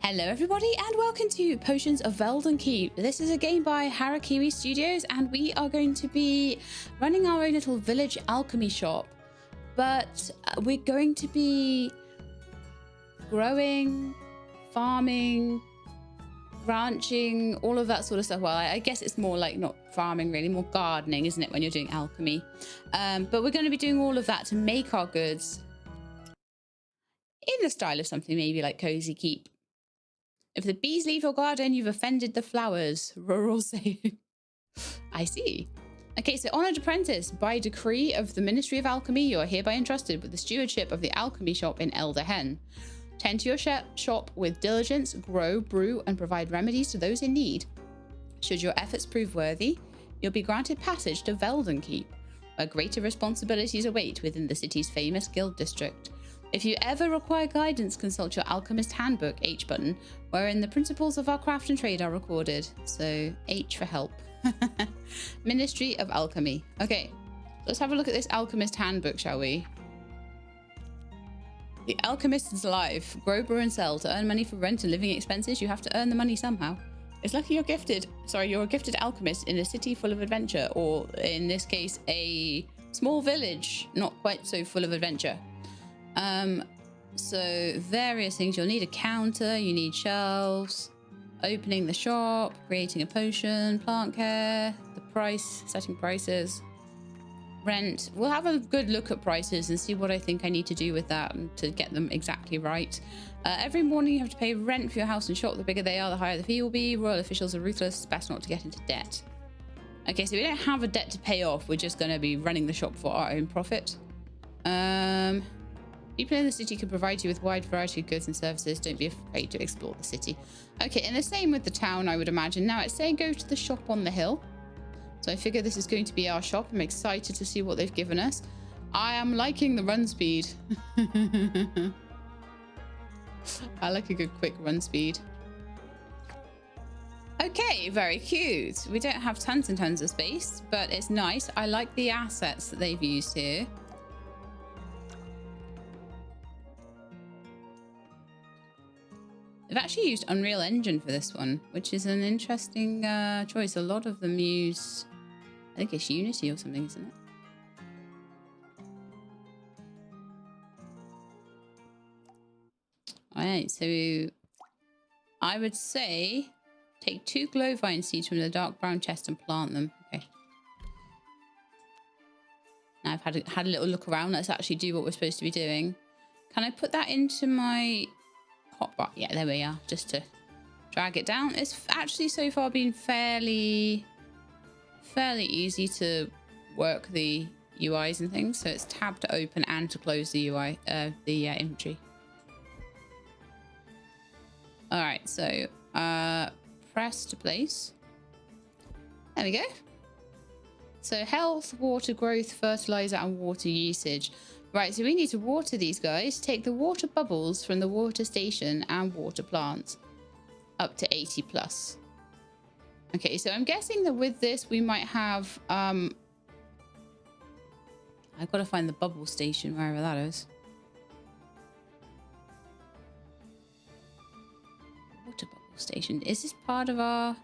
Hello everybody and welcome to Potions of Veldenkeep. This is a game by Harakiri Studios and we are going to be running our own little village alchemy shop. But we're going to be growing, farming, ranching, all of that sort of stuff. Well, I guess it's more like not farming really, more gardening, isn't it, when you're doing alchemy? But we're going to be doing all of that to make our goods in the style of something maybe like Cozy Keep. If the bees leave your garden, you've offended the flowers. Rural saying. I see. Okay, so Honored Apprentice. By decree of the Ministry of Alchemy, you are hereby entrusted with the stewardship of the alchemy shop in Elderhen. Tend to your shop with diligence, grow, brew, and provide remedies to those in need. Should your efforts prove worthy, you'll be granted passage to Veldenkeep, where greater responsibilities await within the city's famous guild district. If you ever require guidance, consult your Alchemist Handbook, H button, wherein the principles of our craft and trade are recorded. So, H for help. Ministry of Alchemy. Okay, let's have a look at this Alchemist Handbook, shall we? The Alchemist's life. Grow, brew, and sell. To earn money for rent and living expenses, you have to earn the money somehow. It's lucky you're a gifted alchemist in a city full of adventure, or in this case, a small village, not quite so full of adventure. So various things. You'll need a counter, you need shelves, opening the shop, creating a potion, plant care, the price, setting prices, rent. We'll have a good look at prices and see what I think I need to do with that to get them exactly right. Every morning you have to pay rent for your house and shop. The bigger they are, the higher the fee will be. Royal officials are ruthless. It's best not to get into debt. Okay, so we don't have a debt to pay off. We're just going to be running the shop for our own profit. People in the city can provide you with a wide variety of goods and services. Don't be afraid to explore the city. Okay, and the same with the town, I would imagine. Now, it's saying go to the shop on the hill. So I figure this is going to be our shop. I'm excited to see what they've given us. I am liking the run speed. I like a good quick run speed. Okay, very cute. We don't have tons and tons of space, but it's nice. I like the assets that they've used here. They've actually used Unreal Engine for this one, which is an interesting choice. A lot of them use, I think it's Unity or something, isn't it? All right, so I would say take 2 glowvine seeds from the dark brown chest and plant them. Okay. Now I've had a little look around. Let's actually do what we're supposed to be doing. Can I put that into my hotbar? Yeah, there we are. Just to drag it down. It's actually so far been fairly easy to work the UIs and things. So it's tab to open and to close the UI, inventory. All right, so press to place. There we go. So health, water growth, fertilizer, and water usage. Right, so we need to water these guys. Take the water bubbles from the water station and water plants up to 80 plus. Okay, so I'm guessing that with this we might have I've got to find the bubble station wherever that is. Water bubble station. Is this part of our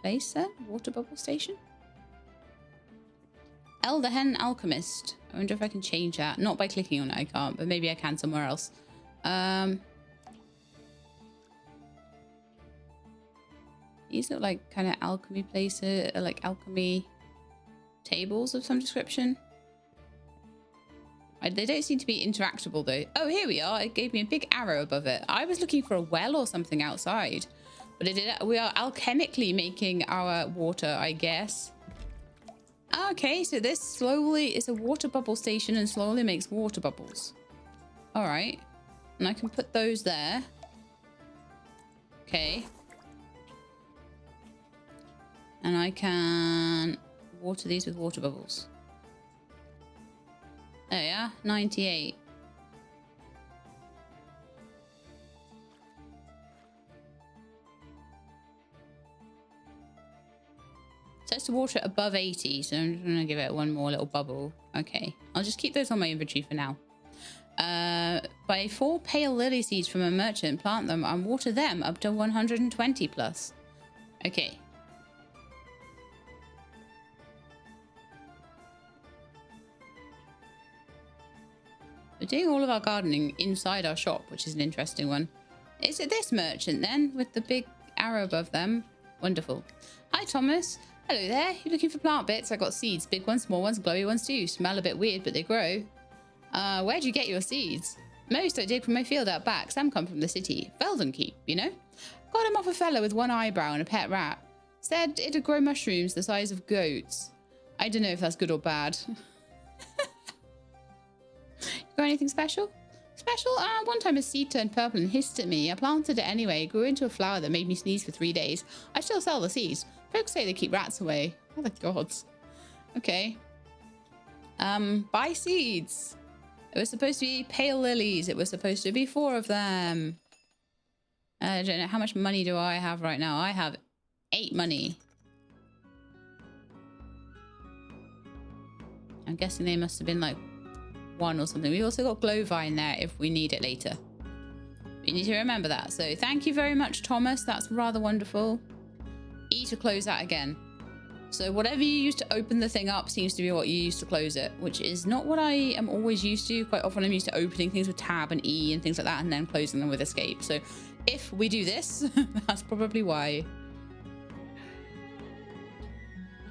place then? Water bubble station? Elderhen alchemist. I wonder if I can change that. Not by clicking on it, I can't, but maybe I can somewhere else. These look like kind of alchemy places, like alchemy tables of some description. They don't seem to be interactable though. Oh, here we are. It gave me a big arrow above it. I was looking for a well or something outside, but we are alchemically making our water, I guess. Okay, so this slowly is a water bubble station and slowly makes water bubbles. All right. And I can put those there. Okay. And I can water these with water bubbles. There we are, 98. Sets the water above 80, so I'm just gonna give it one more little bubble. Okay, I'll just keep those on my inventory for now. Buy 4 pale lily seeds from a merchant, plant them, and water them up to 120 plus. Okay. We're doing all of our gardening inside our shop, which is an interesting one. Is it this merchant then, with the big arrow above them? Wonderful. Hi, Thomas. Hello there. You looking for plant bits? I got seeds. Big ones, small ones, glowy ones too. Smell a bit weird, but they grow. Where'd you get your seeds? Most I dig from my field out back. Some come from the city. Veldenkeep, you know? Got him off a fella with one eyebrow and a pet rat. Said it'd grow mushrooms the size of goats. I don't know if that's good or bad. You got anything special? Special? One time a seed turned purple and hissed at me. I planted it anyway. It grew into a flower that made me sneeze for 3 days. I still sell the seeds. Folks say they keep rats away. Oh, the gods. Okay. Buy seeds. It was supposed to be pale lilies. It was supposed to be 4 of them. I don't know. How much money do I have right now? I have 8 money. I'm guessing they must have been like 1 or something. We also got glowvine there if we need it later. We need to remember that. So thank you very much, Thomas. That's rather wonderful. E to close that again. So whatever you use to open the thing up seems to be what you use to close it, which is not what I am always used to. Quite often I'm used to opening things with tab and E and things like that and then closing them with escape. So if we do this, that's probably why.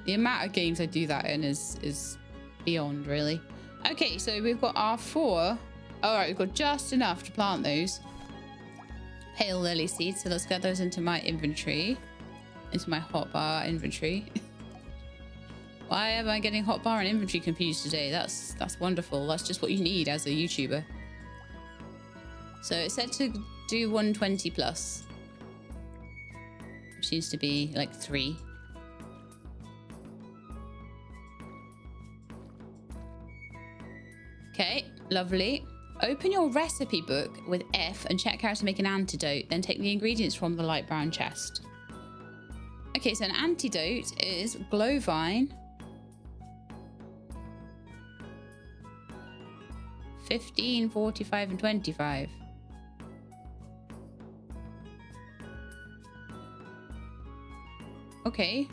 The amount of games I do that in is beyond, really. Okay, so we've got our 4. All right, we've got just enough to plant those pale lily seeds. So let's get those into my inventory, into my hotbar inventory. Why am I getting hotbar and inventory confused today? That's wonderful. That's just what you need as a YouTuber. So it said to do 120 plus, which seems to be like 3. Okay, lovely. Open your recipe book with F and check how to make an antidote. Then take the ingredients from the light brown chest. Okay, so an antidote is glowvine, 15, 45, and 25. Okay.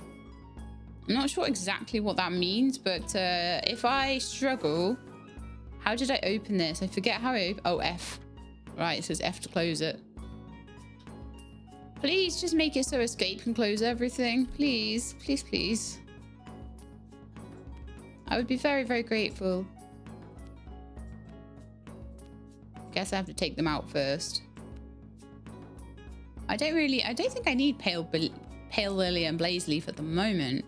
I'm not sure exactly what that means, but if I struggle... How did I open this? I forget how I... Oh, F. Right, it says F to close it. Please just make it so escape can close everything. Please. Please, please. I would be very, very grateful. Guess I have to take them out first. I don't think I need pale lily and blaze leaf at the moment.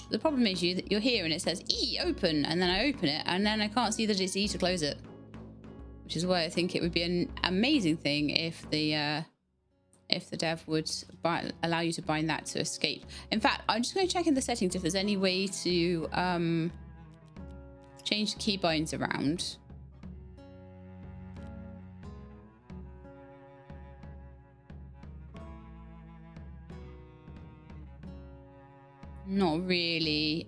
The problem is you're here and it says E, open, and then I open it, and then I can't see that it's E to close it. Which is why I think it would be an amazing thing if the dev would allow you to bind that to escape. In fact, I'm just going to check in the settings if there's any way to change the keybinds around. Not really.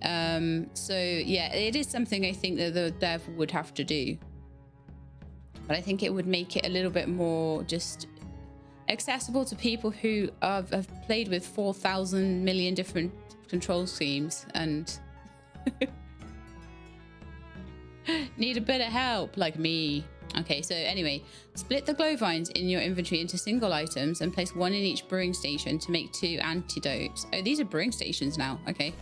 So yeah, it is something I think that the dev would have to do. But I think it would make it a little bit more just accessible to people who have played with 4,000 million different control schemes and need a bit of help, like me. Okay, so anyway, split the glowvines in your inventory into single items and place 1 in each brewing station to make 2 antidotes. Oh, these are brewing stations now. Okay.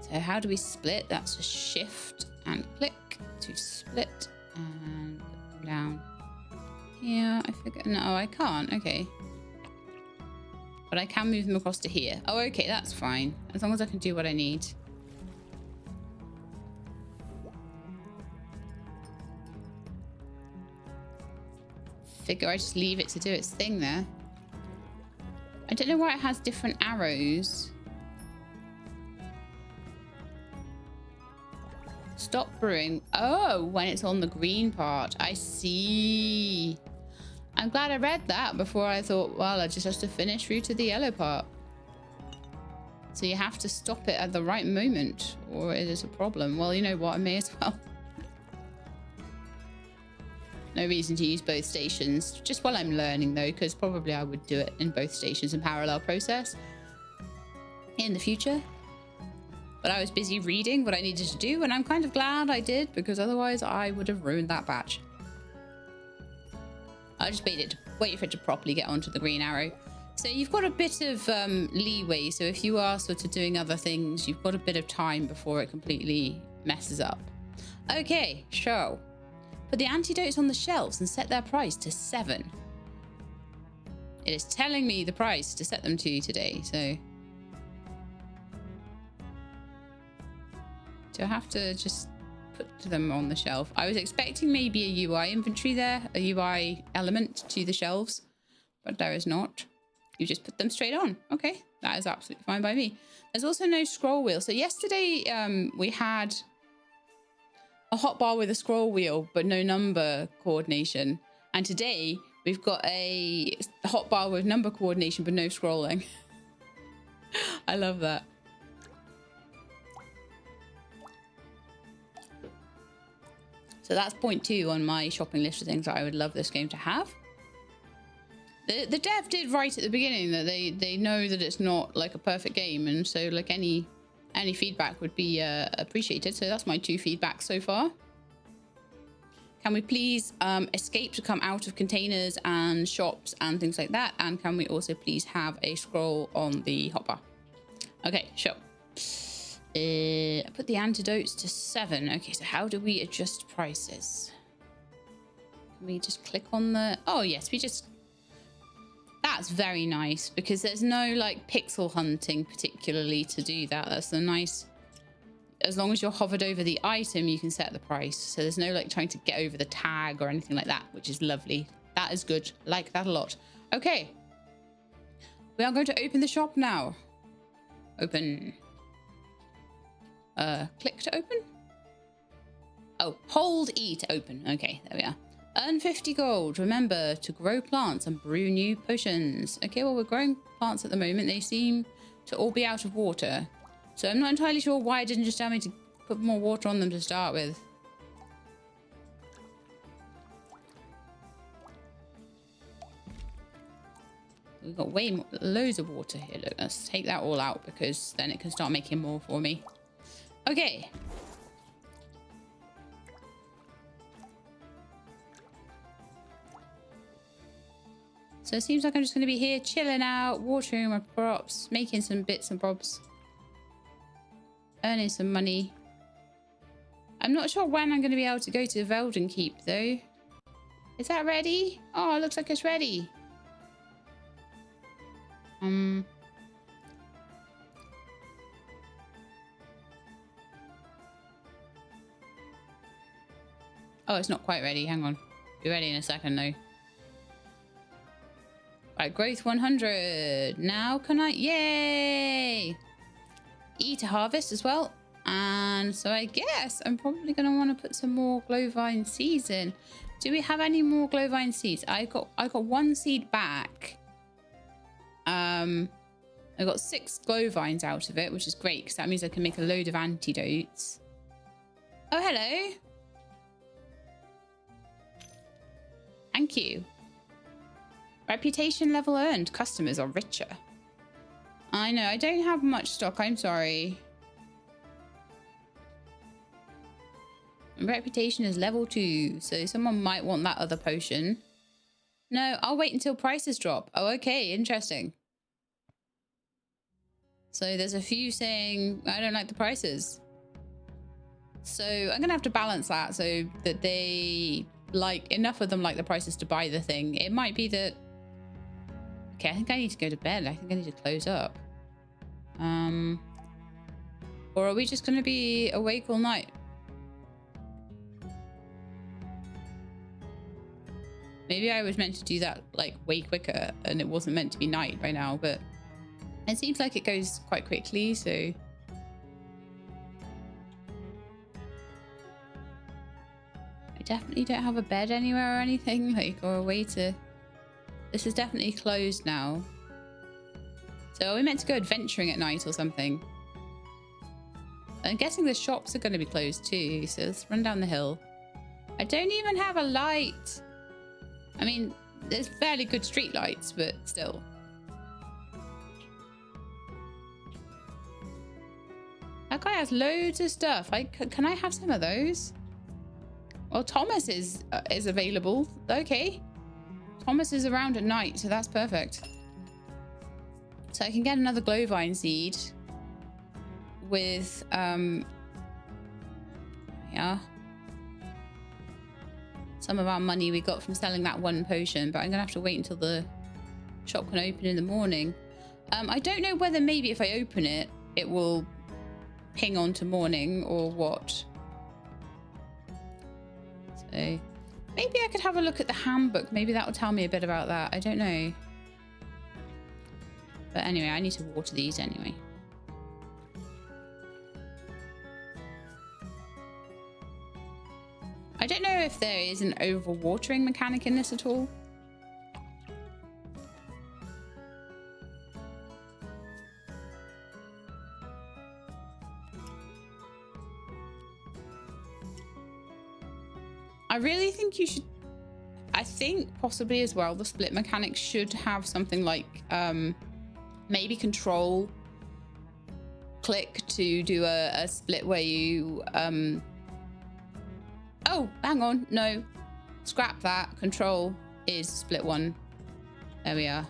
So how do we split? That's a shift and click to split and go down. Yeah, I forget. No, I can't. Okay. But I can move them across to here. Oh, okay, that's fine. As long as I can do what I need. Figure I just leave it to do its thing there. I don't know why it has different arrows. Stop brewing. Oh, when it's on the green part. I see. I'm glad I read that before I thought, well, I just have to finish through to the yellow part. So you have to stop it at the right moment or it is a problem. Well, you know what? I may as well. No reason to use both stations, just while I'm learning though, because probably I would do it in both stations in parallel process in the future. But I was busy reading what I needed to do, and I'm kind of glad I did, because otherwise I would have ruined that batch. I just wait for it to properly get onto the green arrow. So you've got a bit of leeway. So if you are sort of doing other things, you've got a bit of time before it completely messes up. Okay, so put the antidotes on the shelves and set their price to 7. It is telling me the price to set them to today, so do I have to just put them on the shelf? I was expecting maybe a UI inventory there, a UI element to the shelves, but there is not. You just put them straight on. Okay, that is absolutely fine by me. There's also no scroll wheel. So yesterday we had a hotbar with a scroll wheel, but no number coordination. And today we've got a hotbar with number coordination, but no scrolling. I love that. So that's point 2 on my shopping list of things that I would love this game to have. The dev did write at the beginning that they know that it's not like a perfect game, and so like any feedback would be appreciated. So that's my 2 feedbacks so far. Can we please escape to come out of containers and shops and things like that? And can we also please have a scroll on the hotbar? Okay, sure. I put the antidotes to 7. Okay, so how do we adjust prices? Can we just click on the... Oh, yes, we just... That's very nice, because there's no, like, pixel hunting particularly to do that. That's the nice... As long as you're hovered over the item, you can set the price. So there's no, like, trying to get over the tag or anything like that, which is lovely. That is good. I like that a lot. Okay. We are going to open the shop now. Open... click to open. Oh, hold E to open. Okay, there we are. Earn 50 gold. Remember to grow plants and brew new potions. Okay, well, we're growing plants at the moment. They seem to all be out of water. So I'm not entirely sure why it didn't just tell me to put more water on them to start with. We've got loads of water here. Look, let's take that all out, because then it can start making more for me. Okay. So it seems like I'm just going to be here chilling out, watering my crops, making some bits and bobs, earning some money. I'm not sure when I'm going to be able to go to Veldenkeep though. Is that ready? Oh, it looks like it's ready. Oh, it's not quite ready. Hang on. Be ready in a second though. Right, growth 100. Now can I? Yay! E to harvest as well. And so I guess I'm probably going to want to put some more glowvine seeds in. Do we have any more glowvine seeds? I got 1 seed back. I got 6 glowvines out of it, which is great because that means I can make a load of antidotes. Oh, hello. Thank you. Reputation level earned. Customers are richer. I know. I don't have much stock. I'm sorry. Reputation is level 2. So someone might want that other potion. No, I'll wait until prices drop. Oh, okay. Interesting. So there's a few saying, I don't like the prices. So I'm going to have to balance that so that they like, enough of them like the prices to buy the thing. It might be that... Okay, I think I need to go to bed. I think I need to close up. Or are we just going to be awake all night? Maybe I was meant to do that like way quicker and it wasn't meant to be night by now, but it seems like it goes quite quickly, so... I definitely don't have a bed anywhere or anything, like, or a way to This is definitely closed now. So are we meant to go adventuring at night or something? I'm guessing the shops are going to be closed too. So let's run down the hill. I don't even have a light. I mean, there's fairly good street lights, but still. That guy has loads of stuff. Can I have some of those? Well, Thomas is available. Okay. Thomas is around at night, so that's perfect. So I can get another glowvine seed with, yeah, some of our money we got from selling that one potion, but I'm gonna have to wait until the shop can open in the morning. I don't know whether maybe if I open it, it will ping on to morning or what. So maybe I could have a look at the handbook. Maybe that will tell me a bit about that. I don't know. But anyway, I need to water these anyway. I don't know if there is an overwatering mechanic in this at all. I really think you should, I think possibly as well, the split mechanic should have something like maybe control click to do a split where you oh, hang on, no, scrap that. Control is split one. There we are.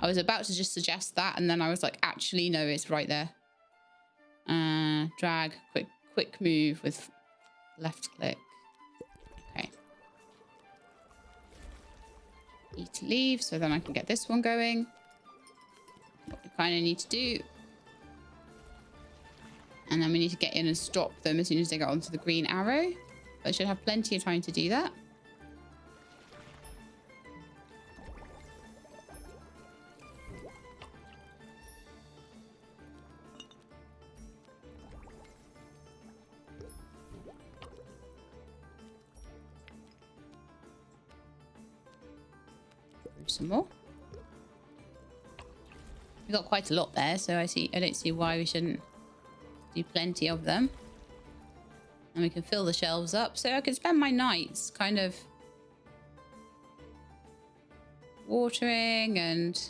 I was about to just suggest that, and then I was like, actually, no, it's right there. Drag, quick move with left click. Okay. Need to leave so then I can get this one going. What we kind of need to do. And then we need to get in and stop them as soon as they get onto the green arrow. But I should have plenty of time to do that. Some more. We got quite a lot there, so I don't see why we shouldn't do plenty of them. And we can fill the shelves up, so I can spend my nights kind of watering, and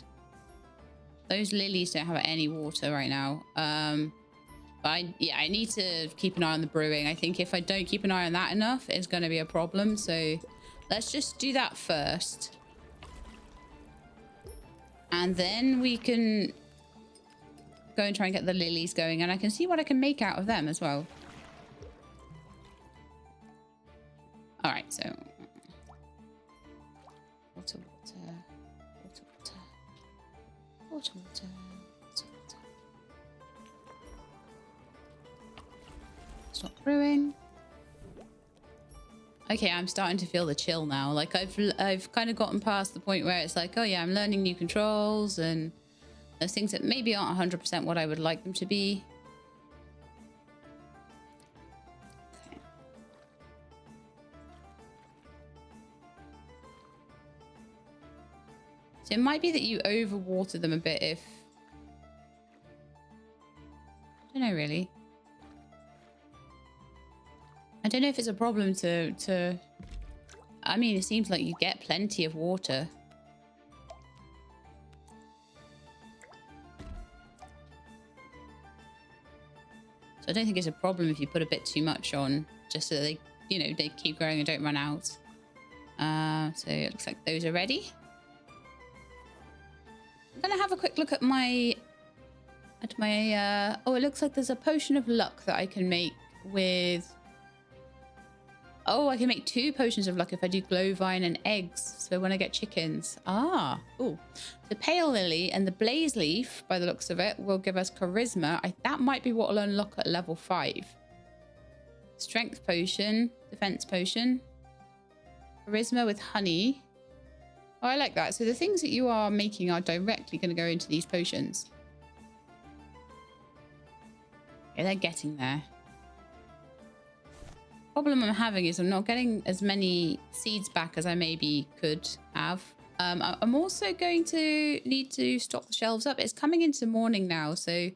those lilies don't have any water right now. But I need to keep an eye on the brewing. I think if I don't keep an eye on that enough, it's going to be a problem. So let's just do that first. And then we can go and try and get the lilies going, and I can see what I can make out of them as well. All right, so water. Stop brewing. Okay, I'm starting to feel the chill now. Like I've kind of gotten past the point where it's like, oh yeah, I'm learning new controls and those things that maybe aren't 100% what I would like them to be. Okay. So it might be that you overwater them a bit if... I don't know really. I don't know if it's a problem to... I mean, it seems like you get plenty of water. So I don't think it's a problem if you put a bit too much on, just so they, you know, they keep growing and don't run out. So it looks like those are ready. I'm gonna have a quick look at my... oh, it looks like there's a potion of luck that I can make with... Oh, I can make 2 potions of luck if I do glowvine and eggs. So when I get chickens. Ah, oh. The pale lily and the blaze leaf, by the looks of it, will give us charisma. That might be what will unlock at level 5. Strength potion, defense potion, charisma with honey. Oh, I like that. So the things that you are making are directly going to go into these potions. Yeah, they're getting there. Problem I'm having is I'm not getting as many seeds back as I maybe could have. I'm also going to need to stock the shelves up. It's coming into morning now, so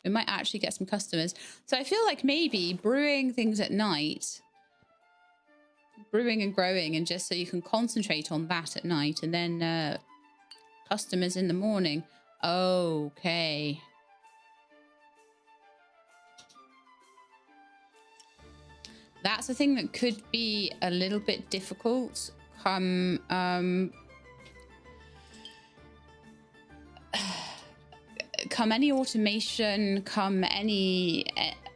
we might actually get some customers. So I feel like maybe brewing things at night, brewing and growing, and just so you can concentrate on that at night, and then customers in the morning. Okay. That's a thing that could be a little bit difficult come come any automation, come any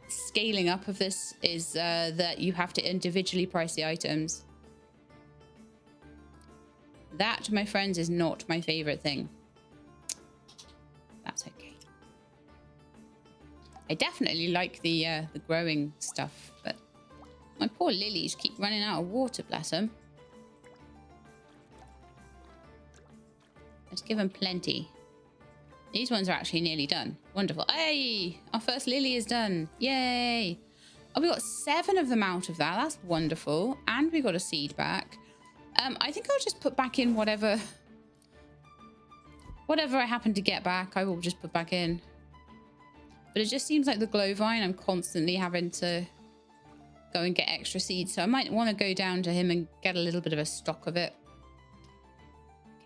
scaling up of this, is that you have to individually price the items. That, my friends, is not my favorite thing. That's okay. I definitely like the growing stuff, but my poor lilies keep running out of water, bless them. Let's give them plenty. These ones are actually nearly done. Wonderful. Hey, our first lily is done. Yay. Oh, we got 7 of them out of that. That's wonderful. And we got a seed back. I think I'll just put back in whatever I happen to get back. I will just put back in. But it just seems like the glow vine, I'm constantly having to go and get extra seeds. So I might want to go down to him and get a little bit of a stock of it.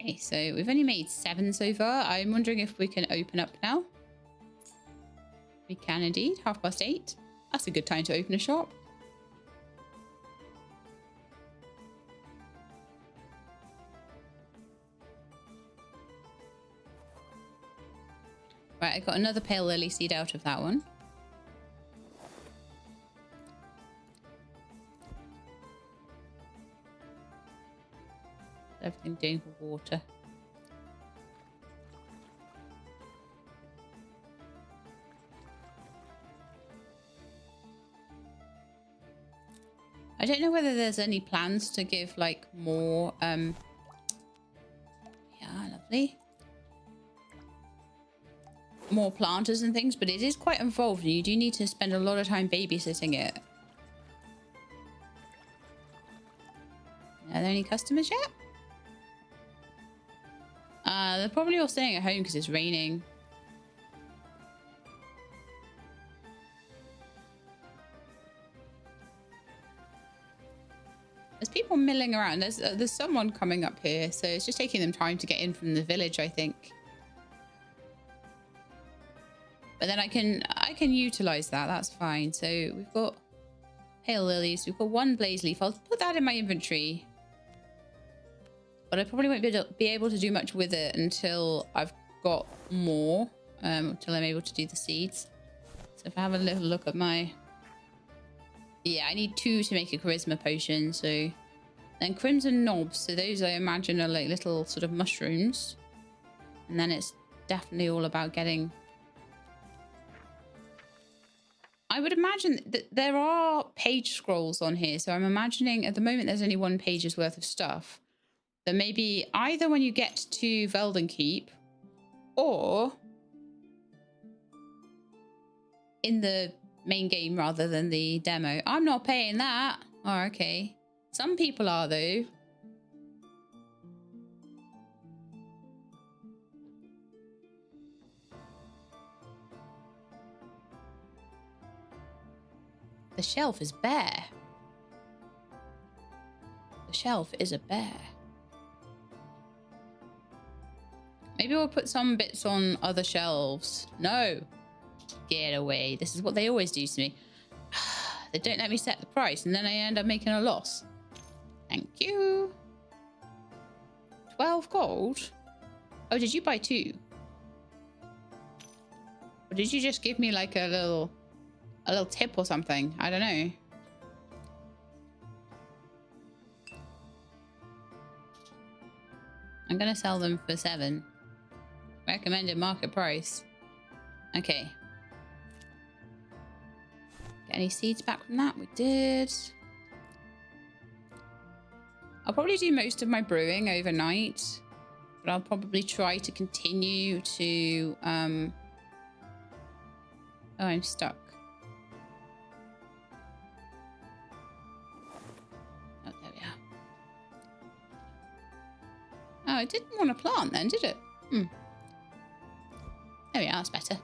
Okay, so we've only made 7 so far. I'm wondering if we can open up now. We can indeed. 8:30. That's a good time to open a shop. Right, I got another pale lily seed out of that one. Everything doing for water. I don't know whether there's any plans to give like more yeah, lovely, more planters and things, but it is quite involved and you do need to spend a lot of time babysitting it. Are there any customers yet? They're probably all staying at home because it's raining. There's people milling around. There's someone coming up here, so it's just taking them time to get in from the village, I think. But then I can utilize that. That's fine. So we've got pale lilies. We've got 1 blaze leaf. I'll put that in my inventory. But I probably won't be able to do much with it until I've got more, until I'm able to do the seeds. So if I have a little look at my... Yeah, I need 2 to make a charisma potion, so... Then crimson knobs, so those I imagine are like little sort of mushrooms. And then it's definitely all about getting... I would imagine that there are page scrolls on here, so I'm imagining at the moment there's only 1 page's worth of stuff. But maybe either when you get to Veldenkeep or in the main game rather than the demo. I'm not paying that. Oh, okay. Some people are, though. The shelf is bare. The shelf is a bear. Maybe we'll put some bits on other shelves. No. Get away. This is what they always do to me. They don't let me set the price and then I end up making a loss. Thank you. 12 gold? Oh, did you buy 2? Or did you just give me like a little tip or something? I don't know. I'm gonna sell them for 7. Recommended market price. Okay. Get any seeds back from that? We did. I'll probably do most of my brewing overnight, but I'll probably try to continue to oh, I'm stuck. Oh, there we are. it didn't want to plant then, did it? Hmm. There we are, that's better.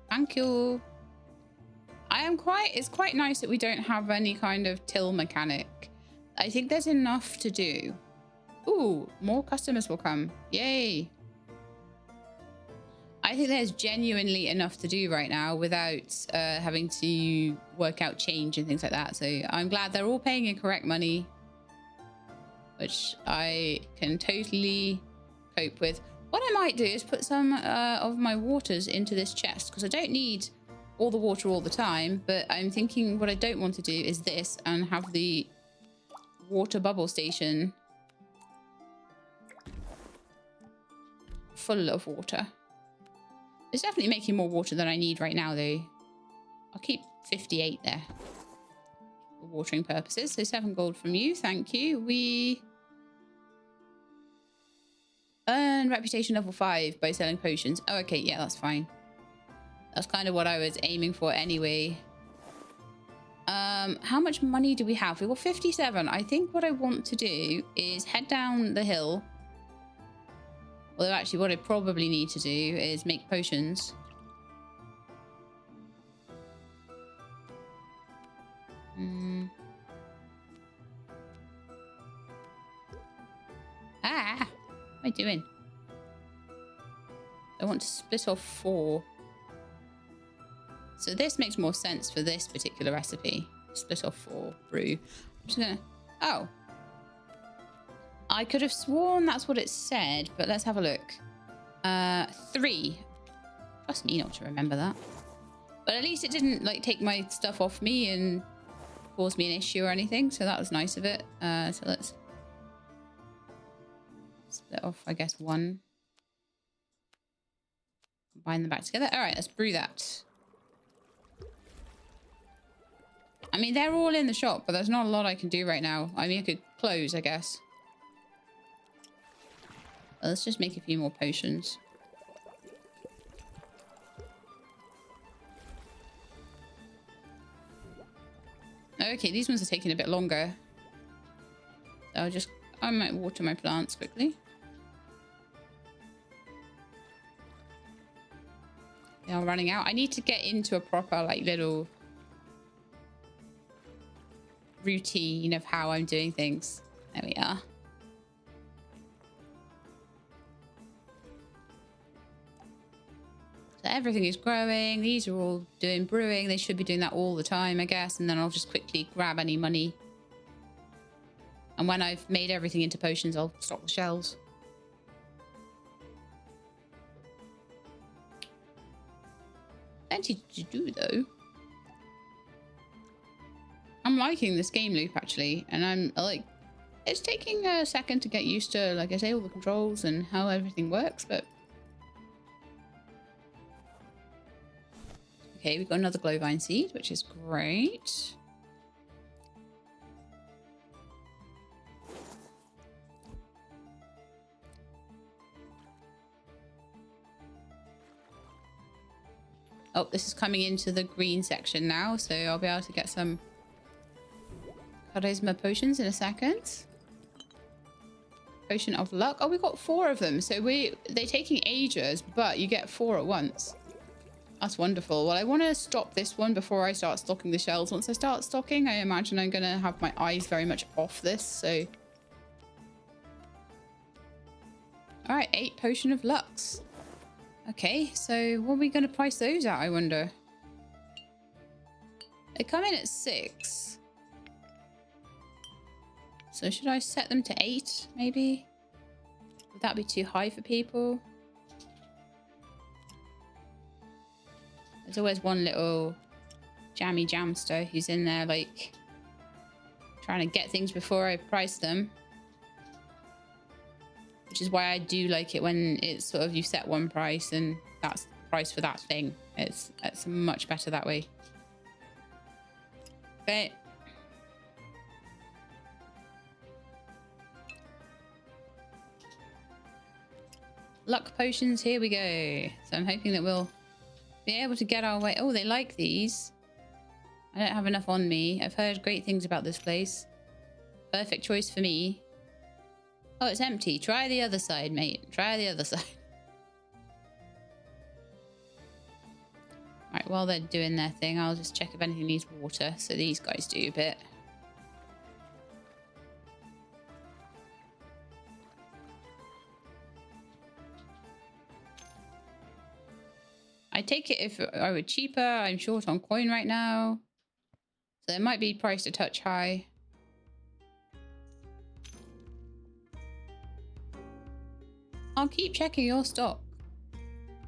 Thank you. It's quite nice that we don't have any kind of till mechanic. I think there's enough to do. Ooh, more customers will come. Yay. I think there's genuinely enough to do right now without having to work out change and things like that. So I'm glad they're all paying in correct money, which I can totally cope with. What I might do is put some of my waters into this chest, because I don't need all the water all the time, but I'm thinking what I don't want to do is this and have the water bubble station full of water. It's definitely making more water than I need right now, though. I'll keep 58 there for watering purposes. So 7 gold from you. Thank you. We earn reputation level 5 by selling potions. Oh, okay. Yeah, that's fine. That's kind of what I was aiming for anyway. How much money do we have? We've got 57. I think what I want to do is head down the hill. Although actually what I probably need to do is make potions. Ah! What am I doing? I want to split off 4. So this makes more sense for this particular recipe. Split off 4 brew. I'm just gonna... Oh. I could have sworn that's what it said, but let's have a look. 3. Trust me not to remember that. But at least it didn't like take my stuff off me and cause me an issue or anything. So that was nice of it. So let's split off, I guess, 1. Combine them back together. All right, let's brew that. I mean, they're all in the shop, but there's not a lot I can do right now. I mean, I could close, I guess. Well, let's just make a few more potions. Okay, these ones are taking a bit longer. So I might water my plants quickly. They are running out. I need to get into a proper, like, little routine of how I'm doing things. There we are. So everything is growing. These are all doing brewing. They should be doing that all the time, I guess. And then I'll just quickly grab any money. And when I've made everything into potions, I'll stock the shelves. Plenty to do, though. I'm liking this game loop, actually. And I'm like, it's taking a second to get used to, like I say, all the controls and how everything works, but... Okay, we've got another glowvine seed, which is great. Oh, this is coming into the green section now, so I'll be able to get some charisma potions in a second. Potion of luck. Oh, we got 4 of them. So they're taking ages, but you get 4 at once. That's wonderful. Well, I want to stop this one before I start stocking the shells. Once I start stocking, I imagine I'm going to have my eyes very much off this, so... Alright, 8 potion of lux. Okay, so what are we going to price those at, I wonder? They come in at 6. So should I set them to 8, maybe? Would that be too high for people? There's always one little jammy jamster who's in there, like, trying to get things before I price them. Which is why I do like it when it's sort of you set one price and that's the price for that thing. It's much better that way. Okay. Luck potions, here we go. So I'm hoping that we'll be able to get our way. Oh, they like these. I don't have enough on me. I've heard great things about this place. Perfect choice for me. Oh, it's empty. Try the other side, mate. Try the other side. Right, while they're doing their thing, I'll just check if anything needs water. So these guys do a bit. I take it if I were cheaper. I'm short on coin right now. So it might be priced a touch high. I'll keep checking your stock.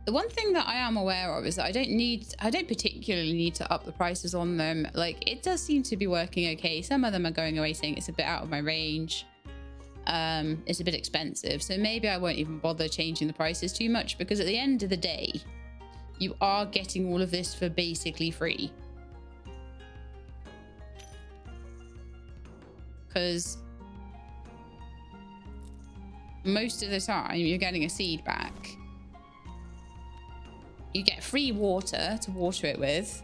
The one thing that I am aware of is that I don't particularly need to up the prices on them. Like, it does seem to be working okay. Some of them are going away saying it's a bit out of my range. It's a bit expensive. So maybe I won't even bother changing the prices too much, because at the end of the day, you are getting all of this for basically free. Because most of the time you're getting a seed back. You get free water to water it with.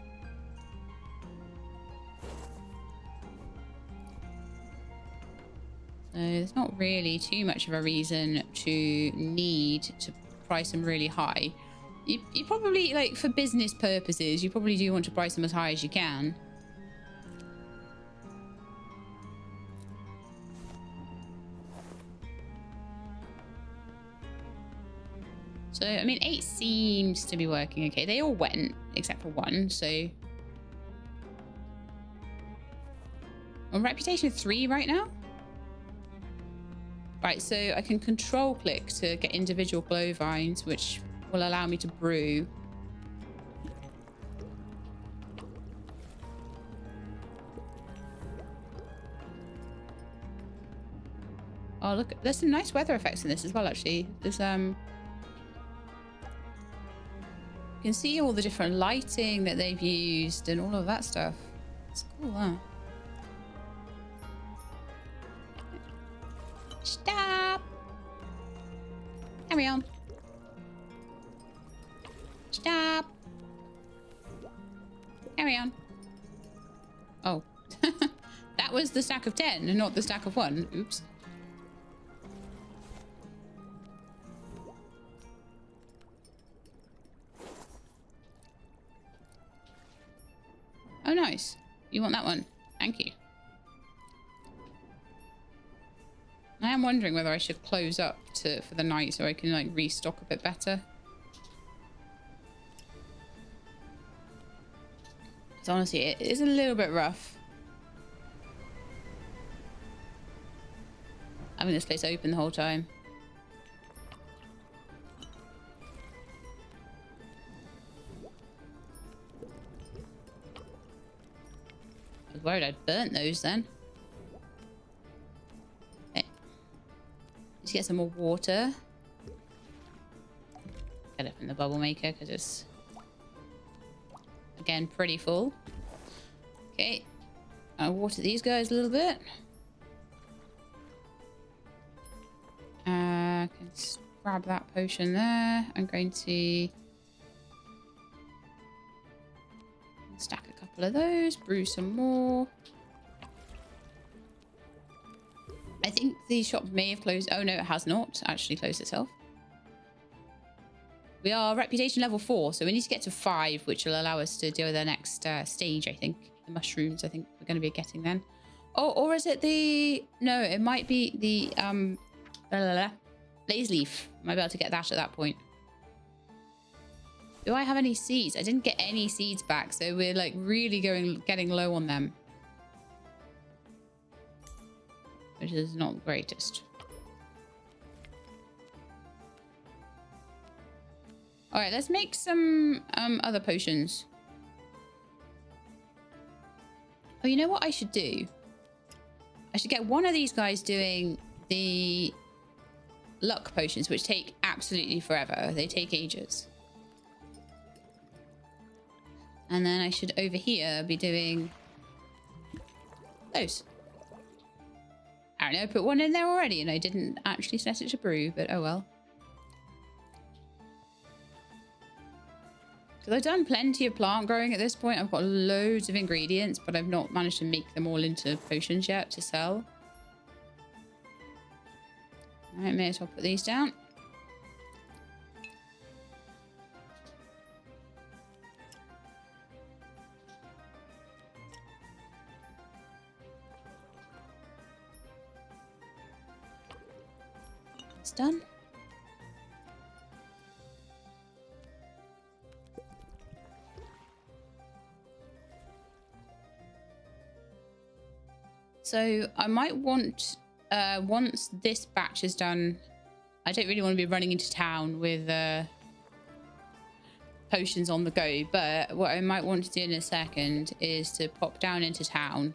So there's not really too much of a reason to need to price them really high. You probably, like, for business purposes, you probably do want to price them as high as you can. So, I mean, 8 seems to be working okay. They all went, except for one, so... On reputation 3 right now? Right, so I can control click to get individual glow vines, which will allow me to brew. Oh, look, there's some nice weather effects in this as well, actually. There's, you can see all the different lighting that they've used and all of that stuff. It's cool, huh? Stop! Carry on. Stop! Carry on. Oh. That was the stack of 10 and not the stack of 1. Oops. Oh, nice. You want that one? Thank you. I am wondering whether I should close up for the night so I can, like, restock a bit better. Because honestly, it is a little bit rough having this place open the whole time. I was worried I'd burnt those then. Okay. Let's get some more water. Get it from the bubble maker because it's, again, pretty full. Okay. I'll water these guys a little bit. I can grab that potion there. I'm going to stack a couple of those, brew some more. I think the shop may have closed. Oh no, it has not actually closed itself. We are reputation level 4, so we need to get to 5, which will allow us to deal with the next stage, I think. The mushrooms, I think we're going to be getting then. Oh, or is it the... No, it might be the blaze leaf. I might be able to get that at that point. Do I have any seeds? I didn't get any seeds back, so we're, like, really getting low on them. Which is not the greatest. All right, let's make some other potions. Oh, you know what I should do? I should get one of these guys doing the luck potions, which take absolutely forever. They take ages. And then I should, over here, be doing those. I don't know, I put one in there already and I didn't actually set it to brew, but oh well. Because I've done plenty of plant growing at this point. I've got loads of ingredients, but I've not managed to make them all into potions yet to sell. Alright, may as well put these down. It's done. So I might want, once this batch is done, I don't really want to be running into town with potions on the go, but what I might want to do in a second is to pop down into town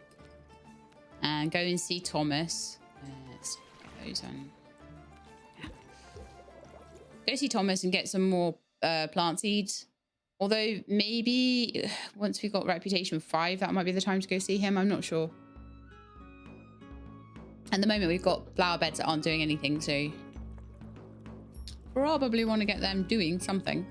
and go and see Thomas. Let's get those on. Yeah. Go see Thomas and get some more plant seeds. Although maybe once we got reputation 5, that might be the time to go see him. I'm not sure. At the moment, we've got flower beds that aren't doing anything, so probably want to get them doing something.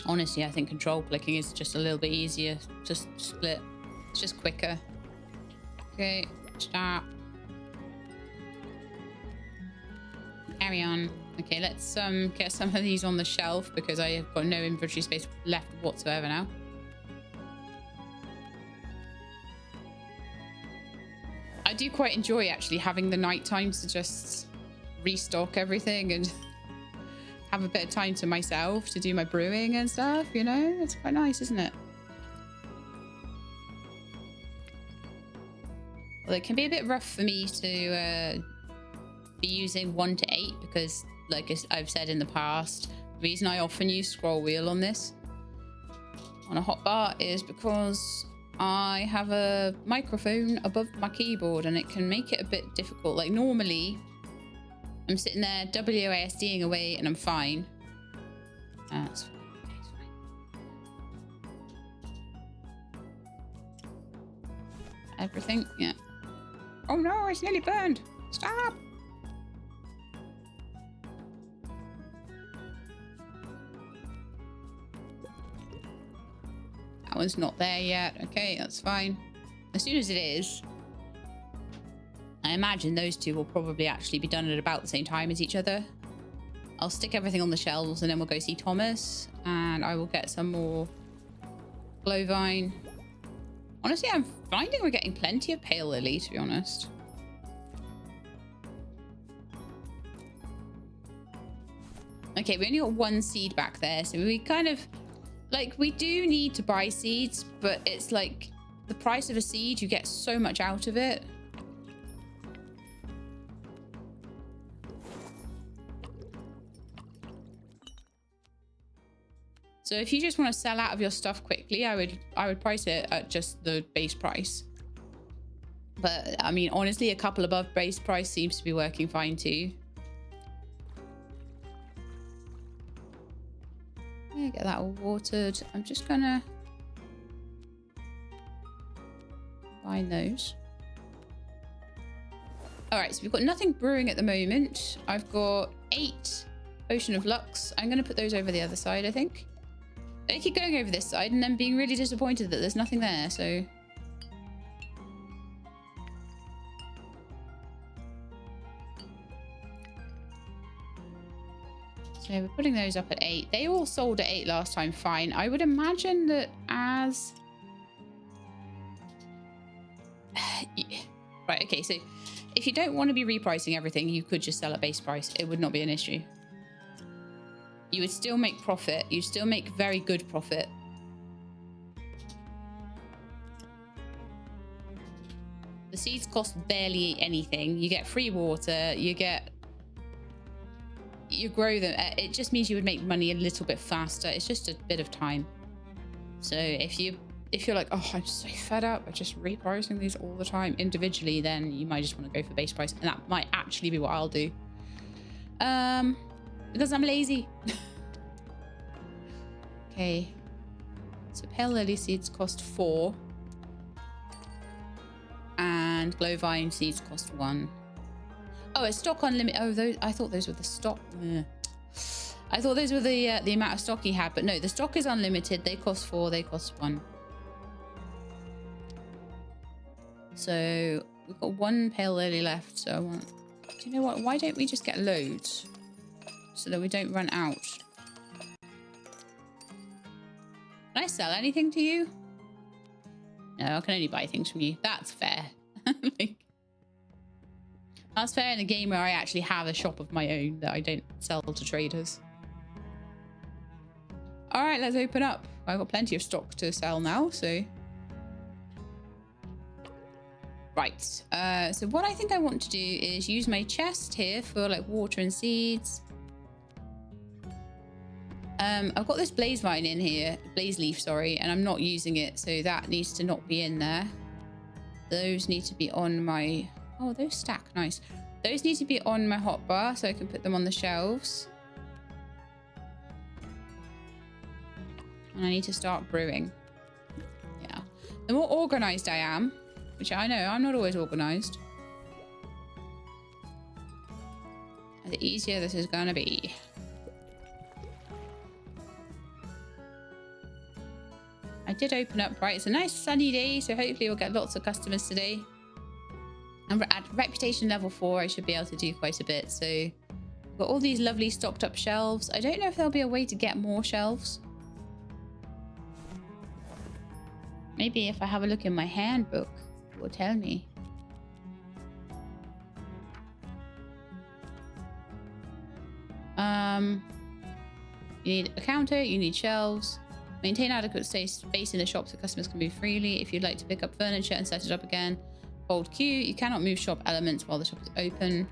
Honestly, I think control clicking is just a little bit easier. Just split. It's just quicker. Okay, stop. Carry on. Okay, let's get some of these on the shelf because I have got no inventory space left whatsoever now. I do quite enjoy actually having the night times to just restock everything and have a bit of time to myself to do my brewing and stuff, you know? It's quite nice, isn't it? Well, it can be a bit rough for me to be using 1 to 8 because, like I've said in the past, the reason I often use scroll wheel on this, on a hotbar, is because I have a microphone above my keyboard and it can make it a bit difficult. Like normally, I'm sitting there WASDing away and I'm fine. That's fine. Okay, it's fine. Everything, yeah. Oh no, it's nearly burned. Stop. That one's not there yet. Okay, that's fine. As soon as it is, I imagine those two will probably actually be done at about the same time as each other. I'll stick everything on the shelves and then we'll go see Thomas and I will get some more glowvine. Honestly, I'm finding we're getting plenty of pale lily, to be honest. Okay, we only got 1 seed back there, so we kind of... Like, we do need to buy seeds, but it's like the price of a seed, you get so much out of it. So if you just want to sell out of your stuff quickly, I would price it at just the base price. But I mean, honestly, a couple above base price seems to be working fine too. Get that all watered. I'm just gonna find those. All right, so we've got nothing brewing at the moment. I've got 8 Potion of Lux. I'm gonna put those over the other side, I think. They keep going over this side and then being really disappointed that there's nothing there, so... So we're putting those up at 8. They all sold at 8 last time, fine. I would imagine that as... Right, okay, so if you don't want to be repricing everything, you could just sell at base price. It would not be an issue. You would still make profit. You'd still make very good profit. The seeds cost barely anything. You get free water. You grow them. It just means you would make money a little bit faster. It's just a bit of time. So if you're like, oh, I'm so fed up of just repricing these all the time individually, then you might just want to go for base price, and that might actually be what I'll do. Because I'm lazy. Okay. So pale lily seeds cost 4. And glowvine seeds cost 1. Oh, it's stock unlimited. Oh, those, I thought those were the stock. I thought those were the amount of stock he had, but no, the stock is unlimited. They cost 4, they cost 1. So we've got 1 pale lily left. So I want, do you know what? Why don't we just get loads so that we don't run out? Can I sell anything to you? No, I can only buy things from you. That's fair. Like, that's fair in a game where I actually have a shop of my own that I don't sell to traders. All right, let's open up. I've got plenty of stock to sell now, so. Right, so what I think I want to do is use my chest here for like water and seeds. I've got this blaze vine in here, blaze leaf, sorry, and I'm not using it, so that needs to not be in there. Those need to be on my, oh, those stack, nice. Those need to be on my hotbar so I can put them on the shelves. And I need to start brewing. Yeah, the more organized I am, which I know I'm not always organized, the easier this is gonna be. I did open up, right? It's a nice sunny day, so hopefully we'll get lots of customers today. And at reputation level 4, I should be able to do quite a bit. So we've got all these lovely stocked up shelves. I don't know if there'll be a way to get more shelves. Maybe if I have a look in my handbook, it will tell me. You need a counter, you need shelves. Maintain adequate space in the shop so customers can move freely. If you'd like to pick up furniture and set it up again, hold Q. You cannot move shop elements while the shop is open.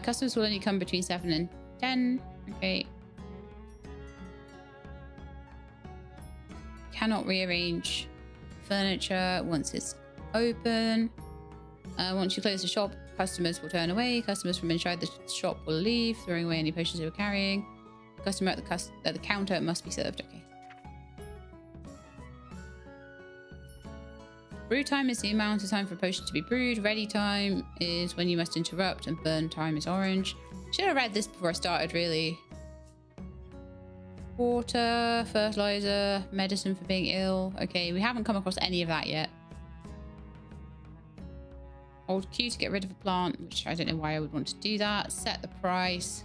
Customers will only come between 7 and 10. Okay. Cannot rearrange furniture once it's open. Once you close the shop, customers will turn away. Customers from inside the shop will leave, throwing away any potions they were carrying. Customer at the counter must be served. Okay. Brew time is the amount of time for a potion to be brewed. Ready time is when you must interrupt, and burn time is orange. Should have read this before I started, really. Water, fertilizer, medicine for being ill. Okay, we haven't come across any of that yet. Hold Q to get rid of a plant, which I don't know why I would want to do that. Set the price.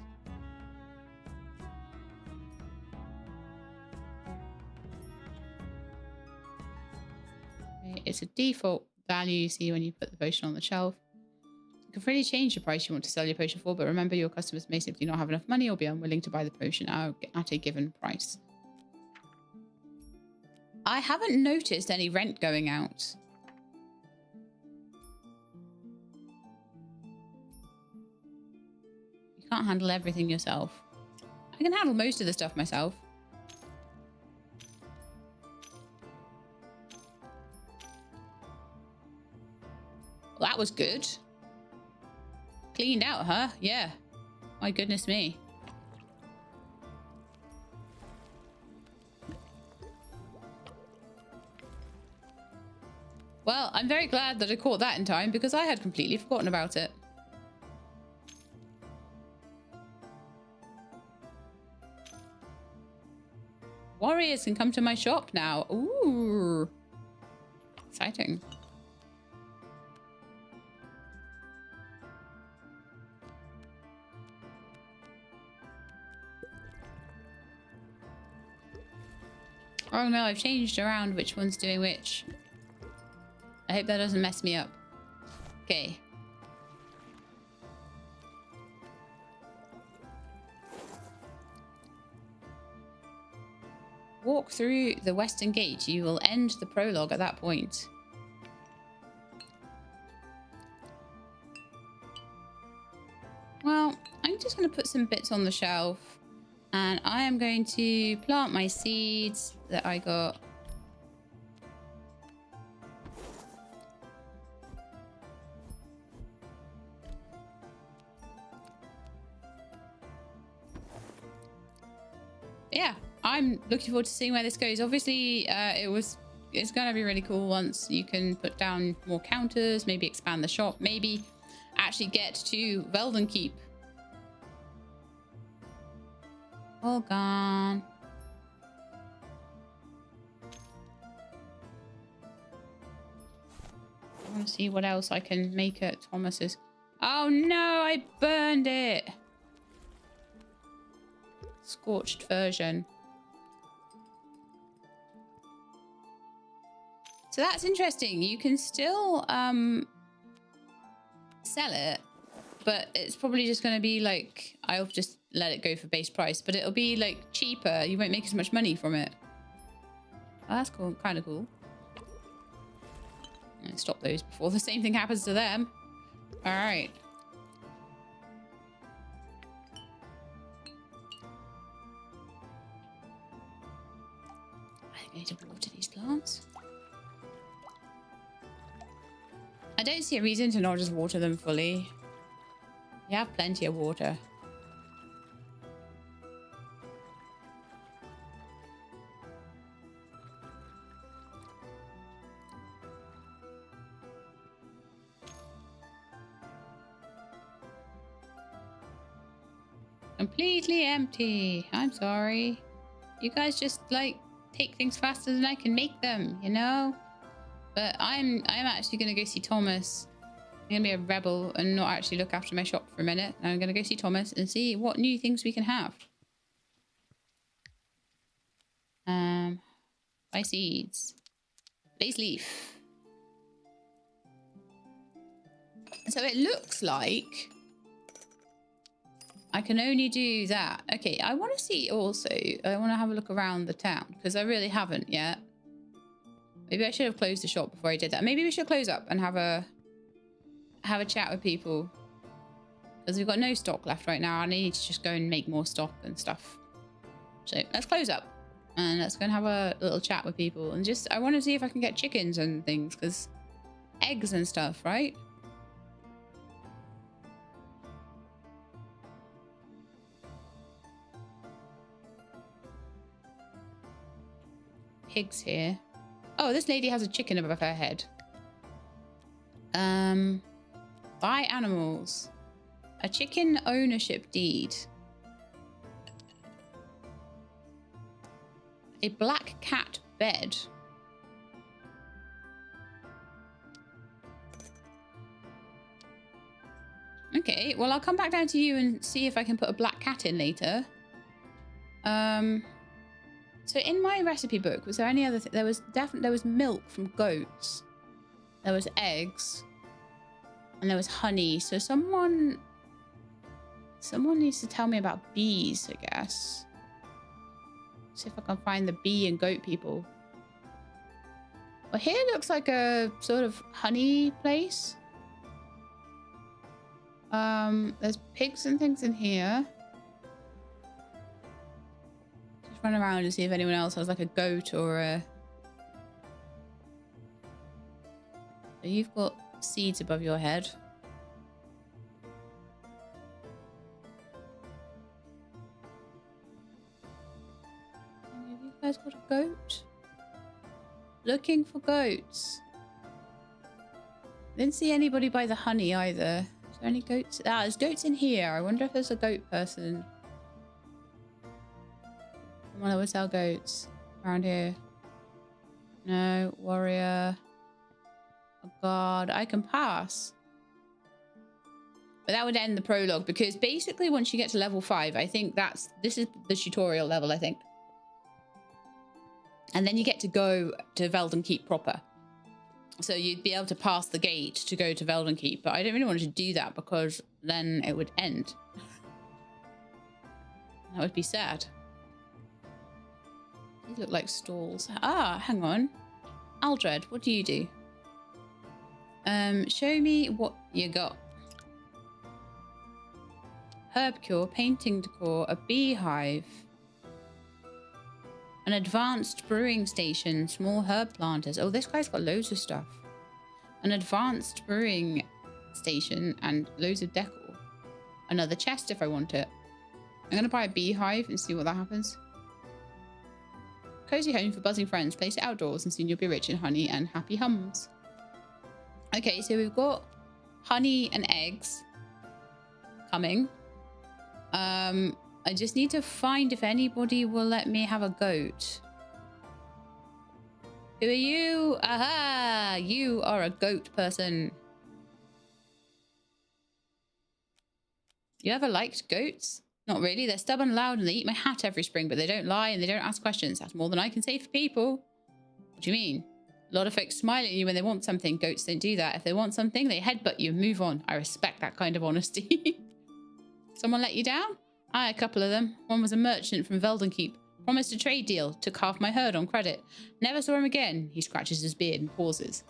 It's a default value you see when you put the potion on the shelf. You can freely change the price you want to sell your potion for, but remember your customers may simply not have enough money or be unwilling to buy the potion at a given price. I haven't noticed any rent going out. You can't handle everything yourself. I can handle most of the stuff myself. That was good. Cleaned out, huh? Yeah. My goodness me. Well, I'm very glad that I caught that in time because I had completely forgotten about it. Warriors can come to my shop now. Ooh. Exciting. Oh no, I've changed around which one's doing which. I hope that doesn't mess me up. Okay. Walk through the western gate. You will end the prologue at that point. Well, I'm just going to put some bits on the shelf. And I am going to plant my seeds that I got. Yeah, I'm looking forward to seeing where this goes. Obviously, it's going to be really cool once you can put down more counters, maybe expand the shop, maybe actually get to Veldenkeep. All gone. I want to see what else I can make at Thomas's. Oh no, I burned it. Scorched version. So that's interesting. You can still sell it, but it's probably just going to be like, I'll just let it go for base price, but it'll be like cheaper. You won't make as much money from it. Oh, that's cool. Kind of cool. Let's stop those before the same thing happens to them. All right. I think I need to water these plants. I don't see a reason to not just water them fully. You have plenty of water. Completely empty. I'm sorry. You guys just like take things faster than I can make them, you know? But I'm actually gonna go see Thomas. I'm gonna be a rebel and not actually look after my shop for a minute. I'm gonna go see Thomas and see what new things we can have. Buy seeds. Blaze leaf. So it looks like I can only do that. Okay, I want to see also, I want to have a look around the town because I really haven't yet. Maybe I should have closed the shop before I did that. Maybe we should close up and have a chat with people. Because we've got no stock left right now. I need to just go and make more stock and stuff. So let's close up. And let's go and have a little chat with people. And just, I want to see if I can get chickens and things. Because eggs and stuff, right? Pigs here. Oh, this lady has a chicken above her head. Buy animals. A chicken ownership deed. A black cat bed. Okay, well, I'll come back down to you and see if I can put a black cat in later. So in my recipe book, was there any other thing? There was milk from goats. There was eggs. And there was honey. So someone needs to tell me about bees, I guess. See if I can find the bee and goat people. Well, here looks like a sort of honey place. There's pigs and things in here. Just run around and see if anyone else has like a goat or a... So you've got seeds above your head. Have you guys got a goat? Looking for goats. Didn't see anybody by the honey either. Is there any goats? Ah, there's goats in here. I wonder if there's a goat person. Someone that would sell goats around here. No, warrior. Oh god, I can pass. But that would end the prologue because basically once you get to level 5, I think this is the tutorial level, I think. And then you get to go to Veldenkeep proper. So you'd be able to pass the gate to go to Veldenkeep, but I don't really want to do that because then it would end. That would be sad. These look like stalls. Ah, hang on. Aldred, what do you do? Show me what you got. Herb cure, painting decor, a beehive, an advanced brewing station, small herb planters. Oh, this guy's got loads of stuff. An advanced brewing station and loads of decor. Another chest if I want it. I'm going to buy a beehive and see what that happens. Cozy home for buzzing friends. Place it outdoors and soon you'll be rich in honey and happy hums. Okay, so we've got honey and eggs coming. I just need to find if anybody will let me have a goat. Who are you? Aha! You are a goat person. You ever liked goats? Not really. They're stubborn and loud and they eat my hat every spring, but they don't lie and they don't ask questions. That's more than I can say for people. What do you mean? A lot of folks smile at you when they want something. Goats don't do that. If they want something, they headbutt you and move on. I respect that kind of honesty. Someone let you down? Aye, a couple of them. One was a merchant from Veldenkeep. Promised a trade deal. Took half my herd on credit. Never saw him again. He scratches his beard and pauses.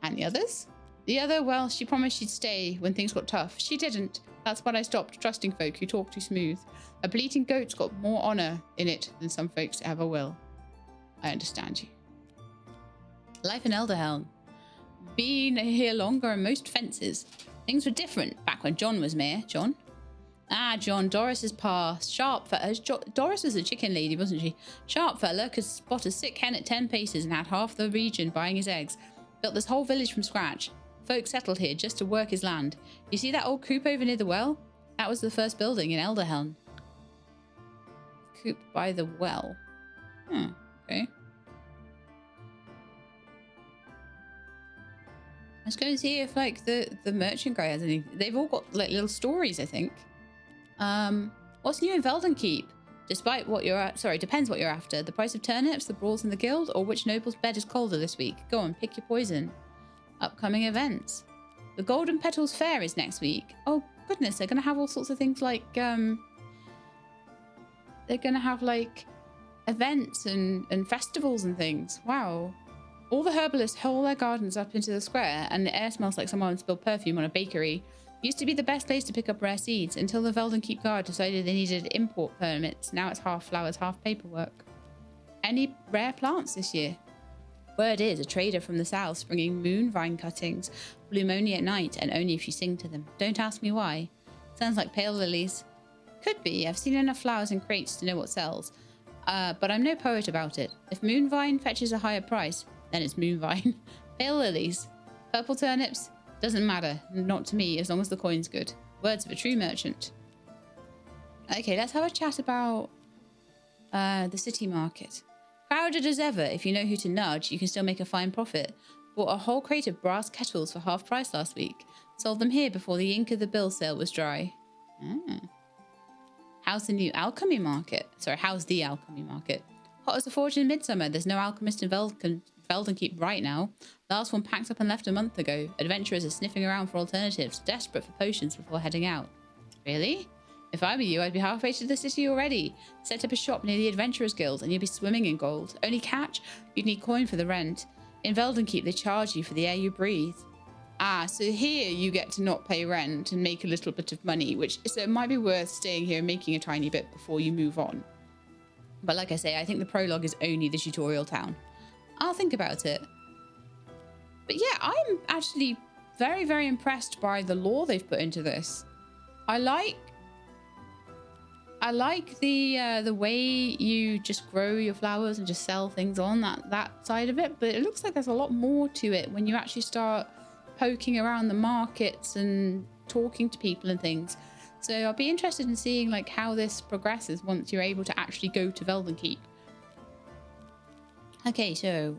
And the others? The other, well, she promised she'd stay when things got tough. She didn't. That's when I stopped trusting folk who talk too smooth. A bleating goat's got more honour in it than some folks ever will. I understand you. Life in Elderhen. Been here longer and most fences. Things were different back when John was mayor. John? Ah, John. Doris's pa. Sharp fella. Doris was a chicken lady, wasn't she? Sharp fella could spot a sick hen at 10 paces and had half the region buying his eggs. Built this whole village from scratch. Folk settled here just to work his land. You see that old coop over near the well? That was the first building in Elderhen. Coop by the well. Okay. Let's go and see if like the merchant guy has any. They've all got like little stories, I think. What's new in Veldenkeep? Despite what you're at, sorry, depends what you're after. The price of turnips, the brawls in the guild, or which noble's bed is colder this week. Go on, pick your poison. Upcoming events. The Golden Petals Fair is next week. Oh goodness, they're gonna have all sorts of things like they're gonna have like events and festivals and things. Wow. All the herbalists haul their gardens up into the square and the air smells like someone spilled perfume on a bakery. Used to be the best place to pick up rare seeds until the Veldenkeep guard decided they needed import permits. Now it's half flowers, half paperwork. Any rare plants this year? Word is a trader from the south bringing moon vine cuttings. Bloom only at night and only if you sing to them. Don't ask me why. Sounds like pale lilies. Could be. I've seen enough flowers in crates to know what sells. But I'm no poet about it. If moon vine fetches a higher price, then it's moon vine. Pale lilies. Purple turnips. Doesn't matter. Not to me, as long as the coin's good. Words of a true merchant. Okay, let's have a chat about the city market. Crowded as ever. If you know who to nudge, you can still make a fine profit. Bought a whole crate of brass kettles for half price last week. Sold them here before the ink of the bill sale was dry. How's the new alchemy market? Sorry, how's the alchemy market? Hot as a forge in midsummer. There's no alchemist in Veldenkeep right now. Last one packed up and left a month ago. Adventurers are sniffing around for alternatives, desperate for potions before heading out. Really? If I were you, I'd be halfway to the city already. Set up a shop near the Adventurers Guild and you'd be swimming in gold. Only catch, you'd need coin for the rent. In Veldenkeep, they charge you for the air you breathe. Ah, so here you get to not pay rent and make a little bit of money, so it might be worth staying here and making a tiny bit before you move on. But like I say, I think the prologue is only the tutorial town. I'll think about it. But yeah, I'm actually very, very impressed by the lore they've put into this. I like the way you just grow your flowers and just sell things on that side of it. But it looks like there's a lot more to it when you actually start poking around the markets and talking to people and things. So I'll be interested in seeing like how this progresses once you're able to actually go to Veldenkeep. Okay, so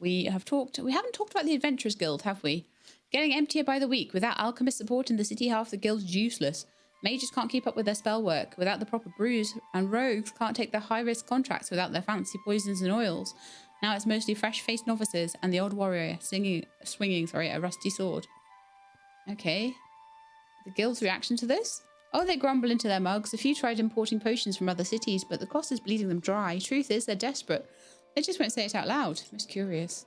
we haven't talked about the Adventurers Guild, have we? Getting emptier by the week. Without alchemist support in the city, half the guild's useless. Mages can't keep up with their spell work without the proper brews, and rogues can't take their high-risk contracts without their fancy poisons and oils. Now it's mostly fresh-faced novices and the old warrior swinging a rusty sword. Okay. The guild's reaction to this? Oh, they grumble into their mugs. A few tried importing potions from other cities, but the cost is bleeding them dry. Truth is, they're desperate. They just won't say it out loud. Most curious.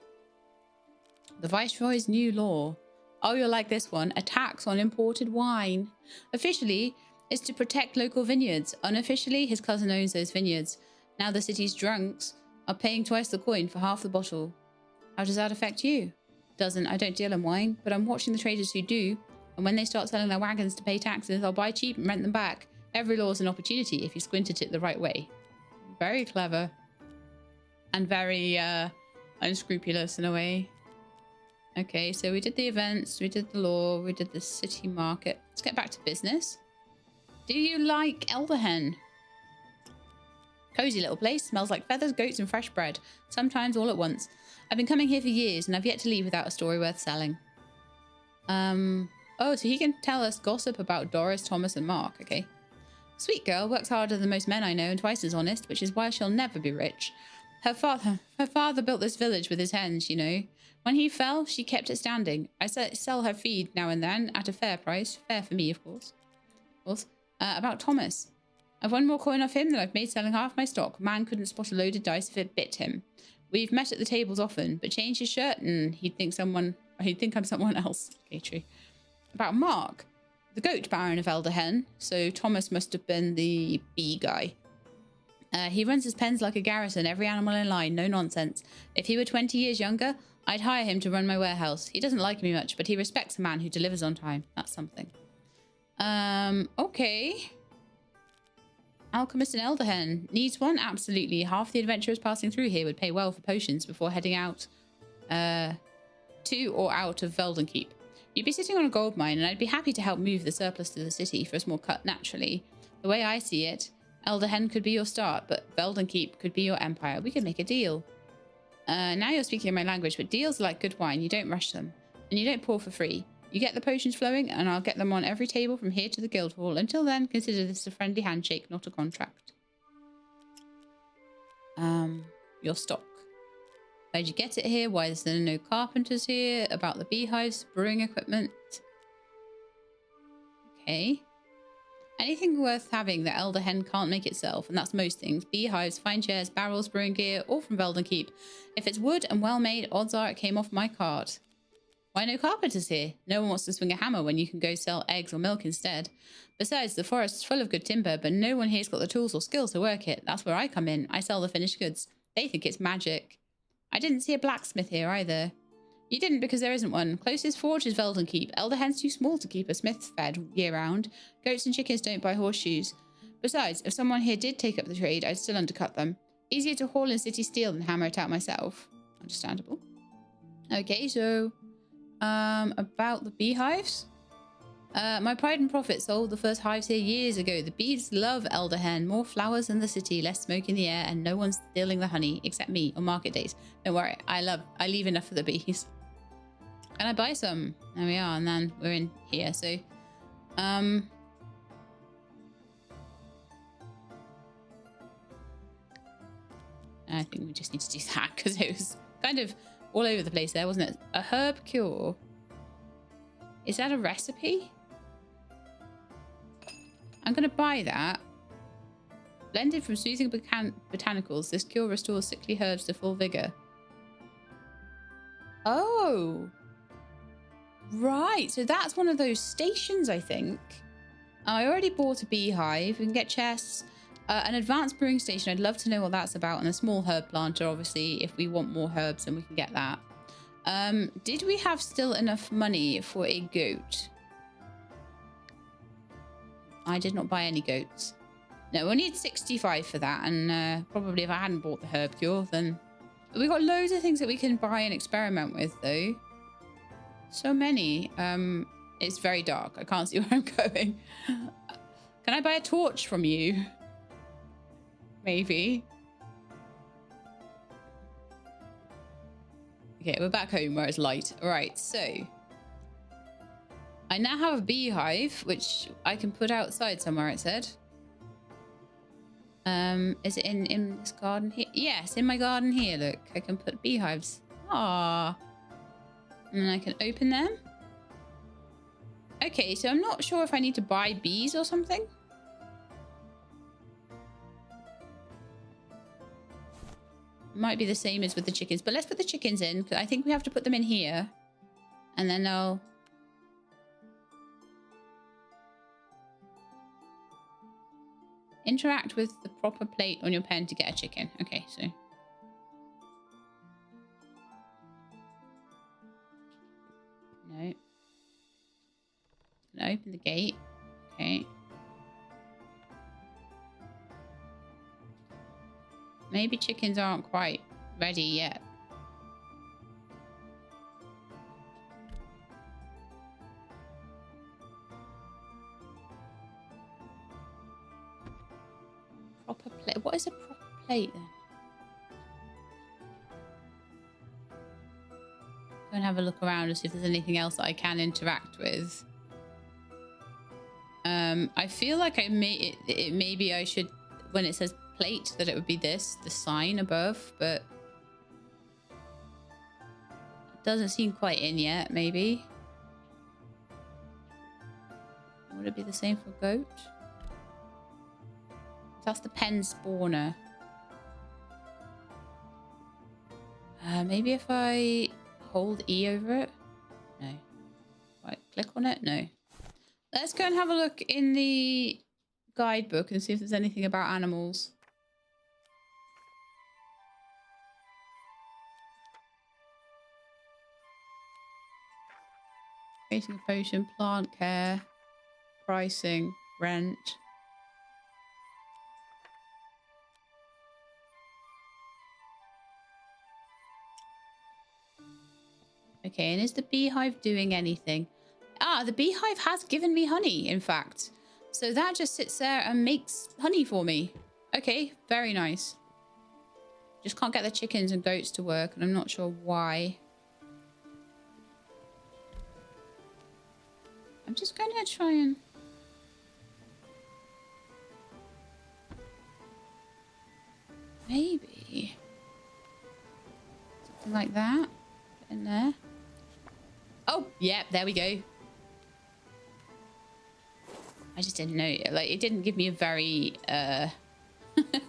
The Viceroy's new law. Oh, you'll like this one. A tax on imported wine. Officially, it's to protect local vineyards. Unofficially, his cousin owns those vineyards. Now the city's drunks are paying twice the coin for half the bottle. How does that affect you? Doesn't. I don't deal in wine, but I'm watching the traders who do. And when they start selling their wagons to pay taxes, I'll buy cheap and rent them back. Every law is an opportunity if you squint at it the right way. Very clever. And very unscrupulous in a way. Okay, so we did the events, we did the law, we did the city market. Let's get back to business. Do you like Elderhen? Cozy little place. Smells like feathers, goats, and fresh bread. Sometimes all at once. I've been coming here for years, and I've yet to leave without a story worth selling. Oh, so he can tell us gossip about Doris, Thomas, and Mark. Okay. Sweet girl, works harder than most men I know and twice as honest, which is why she'll never be rich. Her father built this village with his hens, you know. When he fell, she kept it standing. I sell her feed now and then at a fair price. Fair for me, of course. About Thomas. I've one more coin off him than I've made selling half my stock. Man couldn't spot a loaded dice if it bit him. We've met at the tables often, but change his shirt and he'd think I'm someone else. Okay, true. About Mark, the goat baron of Elderhen. So Thomas must have been the bee guy. He runs his pens like a garrison, every animal in line, no nonsense. If he were 20 years younger, I'd hire him to run my warehouse. He doesn't like me much, but he respects a man who delivers on time. That's something. Okay. Alchemist in Elderhen. Needs one? Absolutely. Half the adventurers passing through here would pay well for potions before heading out to or out of Veldenkeep. You'd be sitting on a gold mine, and I'd be happy to help move the surplus to the city for a small cut naturally. The way I see it, Elderhen could be your start, but Veldenkeep could be your empire. We could make a deal. Now you're speaking my language, but deals are like good wine. You don't rush them, and you don't pour for free. You get the potions flowing, and I'll get them on every table from here to the guild hall. Until then, consider this a friendly handshake, not a contract. Your stock. How'd you get it here? Why is there no carpenters here? About the beehives, brewing equipment. Okay. Anything worth having that Elderhen can't make itself, and that's most things. Beehives, fine chairs, barrels, brewing gear, all from Veldenkeep. If it's wood and well made, odds are it came off my cart. Why no carpenters here? No one wants to swing a hammer when you can go sell eggs or milk instead. Besides, the forest's full of good timber, but no one here's got the tools or skills to work it. That's where I come in. I sell the finished goods. They think it's magic. I didn't see a blacksmith here either. You didn't because there isn't one. Closest forge is Veldenkeep. Elderhen's too small to keep a smith fed year-round. Goats and chickens don't buy horseshoes. Besides, if someone here did take up the trade, I'd still undercut them. Easier to haul in city steel than hammer it out myself. Understandable. Okay, so... about the beehives? My pride and profit sold the first hives here years ago. The bees love Elderhen. More flowers in the city, less smoke in the air, and no one's stealing the honey except me on market days. Don't worry, I leave enough for the bees. Can I buy some? There we are, and then we're in here. So, I think we just need to do that because it was kind of all over the place there, wasn't it? A herb cure. Is that a recipe? I'm going to buy that. Blended from soothing botanicals, this cure restores sickly herbs to full vigor. Oh. Right, so that's one of those stations, I think. I already bought a beehive. We can get chests. An advanced brewing station. I'd love to know what that's about. And a small herb planter, obviously. If we want more herbs, then we can get that. Did we have still enough money for a goat? I did not buy any goats. No, we'll need 65 for that. And probably if I hadn't bought the herb cure, then... We've got loads of things that we can buy and experiment with, though. So many. It's very dark. I can't see where I'm going. Can I buy a torch from you? Maybe. Okay, we're back home where it's light. All right, so I now have a beehive, which I can put outside somewhere, it said. Is it in this garden here? Yes, in my garden here, look. I can put beehives. Ah. And then I can open them. Okay, so I'm not sure if I need to buy bees or something. Might be the same as with the chickens, but let's put the chickens in because I think we have to put them in here. And then they'll... Interact with the proper plate on your pen to get a chicken. Okay, so... No. Gonna open the gate. Okay. Maybe chickens aren't quite ready yet. Proper plate. What is a proper plate then? Go and have a look around and see if there's anything else that I can interact with. I feel like maybe I should, when it says plate, that it would be the sign above, but it doesn't seem quite in yet. Maybe would it be the same for goat? That's the pen spawner. Maybe if I hold E over it. No. Right, click on it. No. Let's go and have a look in the guidebook and see if there's anything about animals. Creating a potion, plant care, pricing, rent. Okay, and is the beehive doing anything? Ah, the beehive has given me honey, in fact. So that just sits there and makes honey for me. Okay, very nice. Just can't get the chickens and goats to work, and I'm not sure why. I'm just going to try and... maybe... something like that. Get in there. Oh, yeah, there we go. I just didn't know. Like, it didn't give me a very... it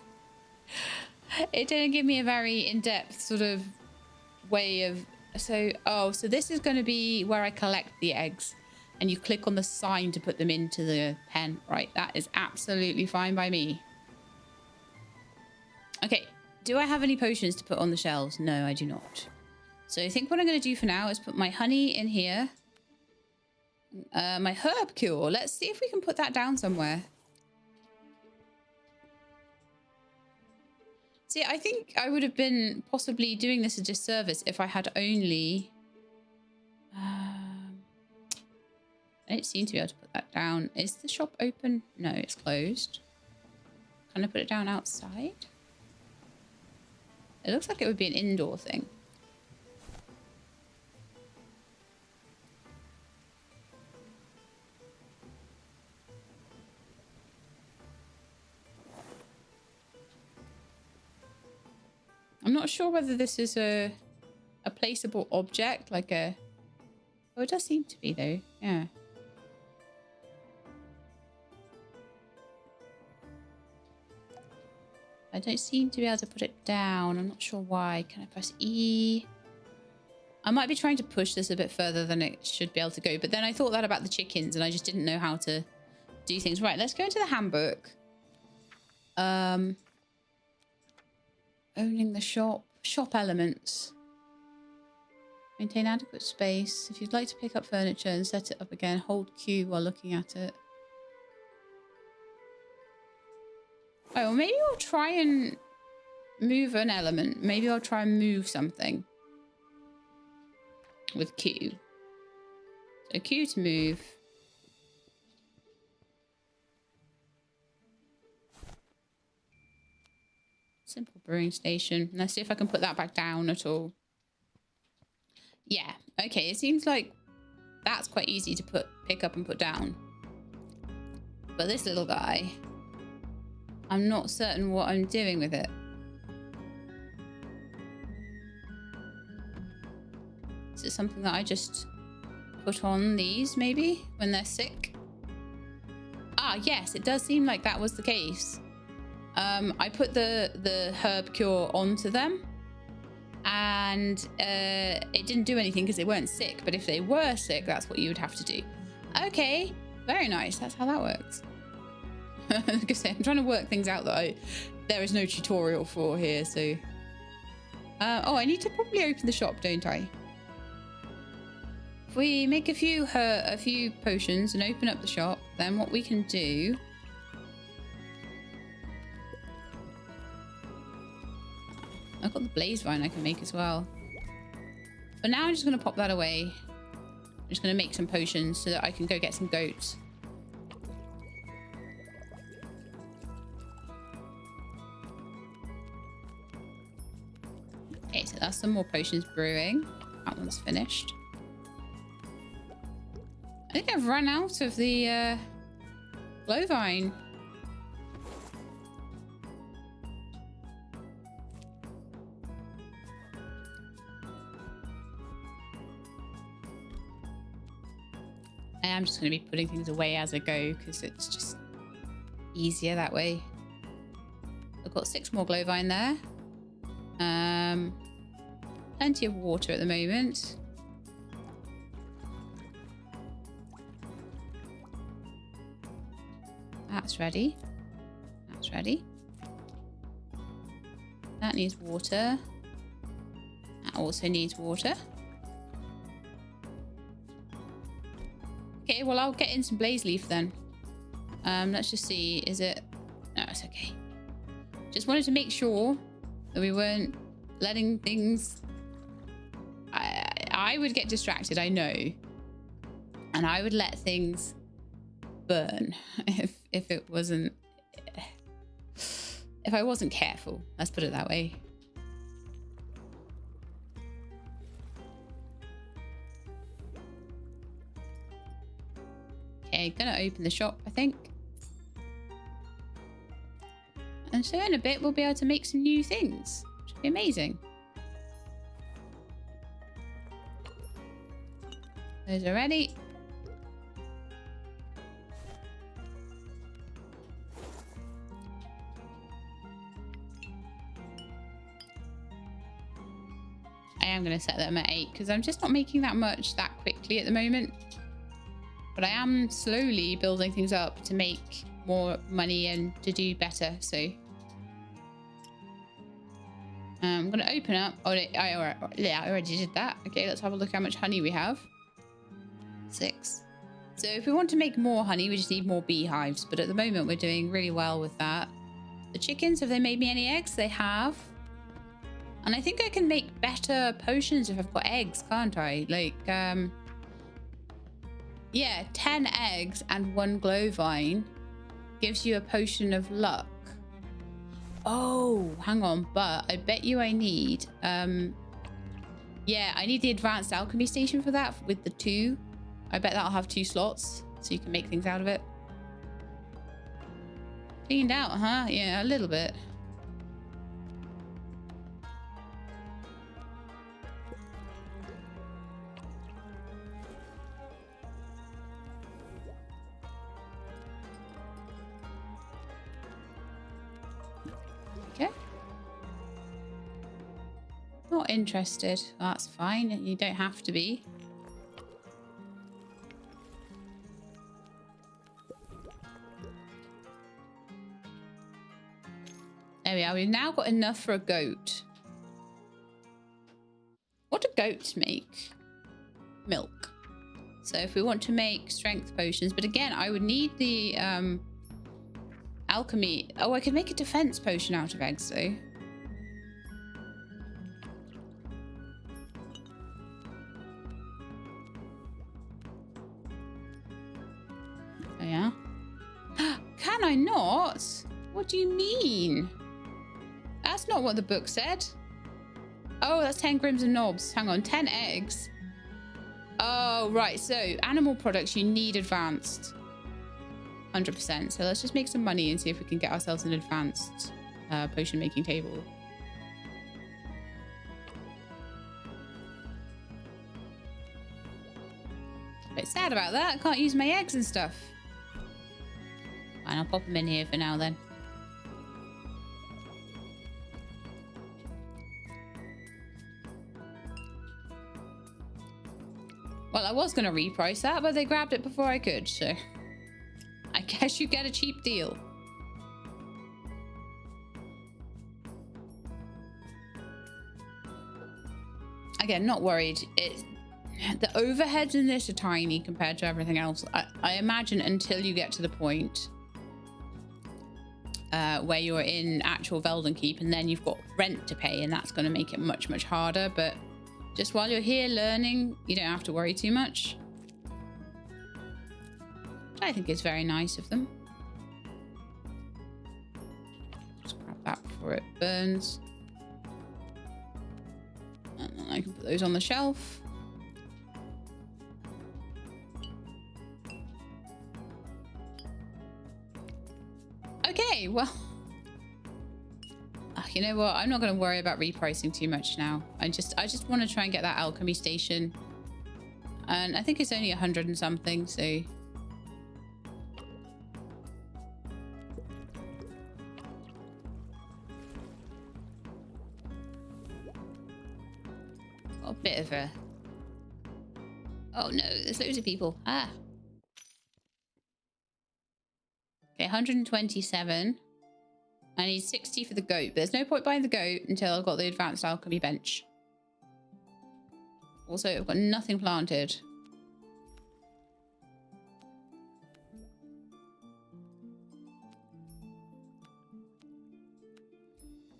didn't give me a very in-depth sort of way of... So, oh, so this is going to be where I collect the eggs. And you click on the sign to put them into the pen. Right, that is absolutely fine by me. Okay, do I have any potions to put on the shelves? No, I do not. So I think what I'm going to do for now is put my honey in here. My herb cure. Let's see if we can put that down somewhere. See, I think I would have been possibly doing this a disservice if I had only... I don't seem to be able to put that down. Is the shop open? No, it's closed. Can I put it down outside? It looks like it would be an indoor thing. I'm not sure whether this is a placeable object, like a... Oh, it does seem to be, though. Yeah. I don't seem to be able to put it down. I'm not sure why. Can I press E? I might be trying to push this a bit further than it should be able to go. But then I thought that about the chickens, and I just didn't know how to do things. Right, let's go into the handbook. Owning the shop. Shop elements. Maintain adequate space. If you'd like to pick up furniture and set it up again, hold Q while looking at it. Oh, well, maybe I'll try and move an element. Maybe I'll try and move something with Q. So Q to move. Simple brewing station. Let's see if I can put that back down at all. Yeah, okay. It seems like that's quite easy to pick up and put down. But this little guy, I'm not certain what I'm doing with it. Is it something that I just put on these, maybe, when they're sick? Ah, yes, it does seem like that was the case. I put the herb cure onto them, and it didn't do anything because they weren't sick. But if they were sick, that's what you would have to do. Okay, very nice. That's how that works. Like I say, I'm trying to work things out that there is no tutorial for here. So, oh, I need to probably open the shop, don't I? If we make a few potions and open up the shop, then what we can do. I've got the blaze vine I can make as well. But now I'm just going to pop that away. I'm just going to make some potions so that I can go get some goats. some more potions brewing. That one's finished. I think I've run out of the glowvine. I am just going to be putting things away as I go because it's just easier that way. I've got 6 more glowvine there. Plenty of water at the moment. That's ready. That's ready. That needs water. That also needs water. Okay, well, I'll get in some blaze leaf then. Let's just see. Is it... No, it's okay. Just wanted to make sure that we weren't letting things... I would get distracted, I know. And I would let things burn if it wasn't... If I wasn't careful. Let's put it that way. Okay, gonna open the shop, I think. And so in a bit, we'll be able to make some new things, which would be amazing. Those are ready. I am going to set them at 8 because I'm just not making that much that quickly at the moment. But I am slowly building things up to make more money and to do better. So I'm going to open up. Oh, I already did that. Okay, let's have a look how much honey we have. 6. So if we want to make more honey, we just need more beehives. But at the moment, we're doing really well with that. The chickens, have they made me any eggs? They have. And I think I can make better potions if I've got eggs, can't I? Like, yeah, 10 eggs and 1 glowvine gives you a potion of luck. Oh, hang on. But I bet you I need... yeah, I need the advanced alchemy station for that with the 2. I bet that'll have 2 slots, so you can make things out of it. Cleaned out, huh? Yeah, a little bit. Okay. Not interested. That's fine. You don't have to be. There we are. We've now got enough for a goat. What do goats make? Milk. So if we want to make strength potions, but again, I would need the alchemy. Oh, I could make a defense potion out of eggs, though. Oh, yeah. Can I not? What do you mean? That's not what the book said. Oh, that's 10 crimson knobs. Hang on, 10 eggs. Oh, right. So animal products, you need advanced. 100%. So let's just make some money and see if we can get ourselves an advanced potion making table. A bit sad about that. I can't use my eggs and stuff. Fine, I'll pop them in here for now then. Well, I was going to reprice that, but they grabbed it before I could, so I guess you get a cheap deal. Again, not worried. The overheads in this are tiny compared to everything else. I imagine until you get to the point where you're in actual Veldenkeep, and then you've got rent to pay, and that's going to make it much, much harder, but just while you're here learning, you don't have to worry too much. I think it's very nice of them. Just grab that before it burns. I can put those on the shelf. Okay, well, you know what? I'm not going to worry about repricing too much now. I just want to try and get that alchemy station, and I think it's only 100 and something. So got a bit of a. Oh no, there's loads of people. Ah. Okay, 127. I need 60 for the goat, but there's no point buying the goat until I've got the advanced alchemy bench. Also, I've got nothing planted.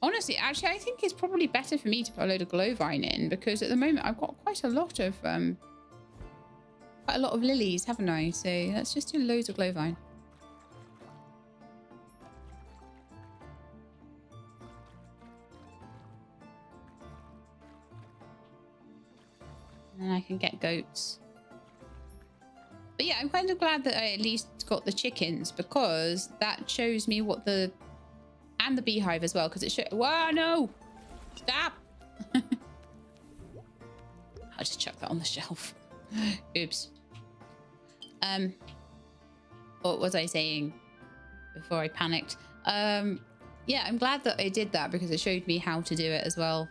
Honestly, actually, I think it's probably better for me to put a load of glowvine in, because at the moment I've got quite a lot of lilies, haven't I? So let's just do loads of glowvine. And then I can get goats. But yeah, I'm kind of glad that I at least got the chickens, because that shows me what the... And the beehive as well, because it shows... Wow, no! Stop! I'll just chuck that on the shelf. Oops. What was I saying before I panicked? Yeah, I'm glad that I did that, because it showed me how to do it as well.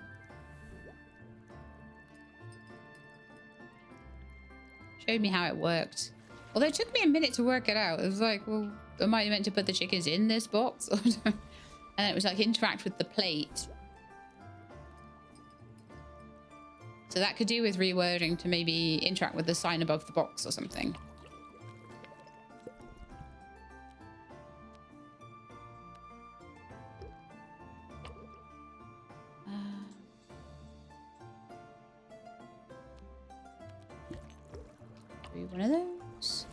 Showed me how it worked. Although it took me a minute to work it out. It was like, well, am I meant to put the chickens in this box? And it was like interact with the plate. So that could do with rewording to maybe interact with the sign above the box or something. One of those.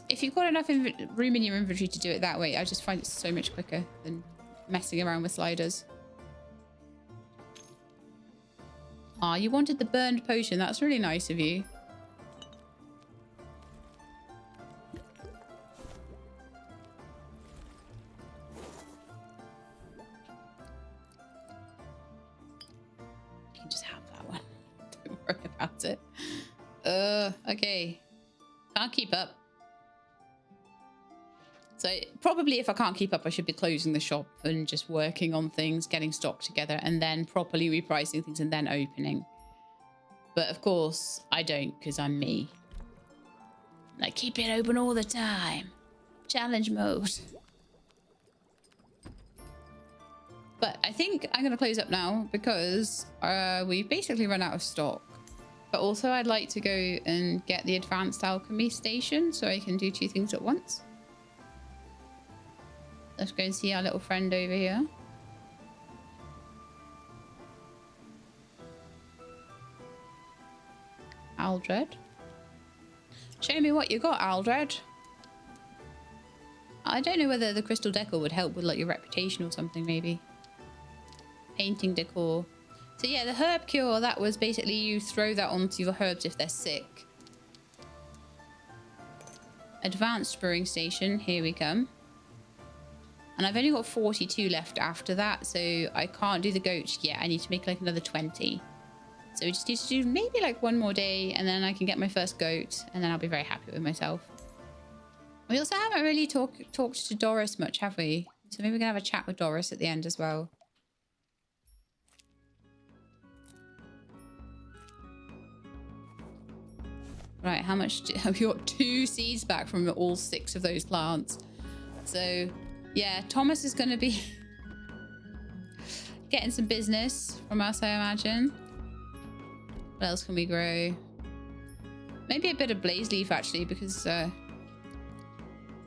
If you've got enough room in your inventory to do it that way, I just find it so much quicker than messing around with sliders. Ah, you wanted the burned potion. That's really nice of you. You can just have that one. Don't worry about it. Okay. Can't keep up. So probably if I can't keep up, I should be closing the shop and just working on things, getting stock together, and then properly repricing things and then opening. But of course, I don't, because I'm me. I keep it open all the time. Challenge mode. But I think I'm going to close up now, because we've basically run out of stock. But also I'd like to go and get the advanced alchemy station so I can do two things at once. Let's go and see our little friend over here. Aldred. Show me what you got, Aldred. I don't know whether the crystal decor would help with like your reputation or something, maybe. Painting decor. So yeah, the herb cure, that was basically you throw that onto your herbs if they're sick. Advanced brewing station, here we come. And I've only got 42 left after that, so I can't do the goat yet. I need to make like another 20. So we just need to do maybe like one more day, and then I can get my first goat, and then I'll be very happy with myself. We also haven't really talked to Doris much, have we? So maybe we can have a chat with Doris at the end as well. Right, how much have you got? 2 seeds back from all 6 of those plants. So yeah, Thomas is going to be getting some business from us, I imagine. What else can we grow? Maybe a bit of blaze leaf, actually, because I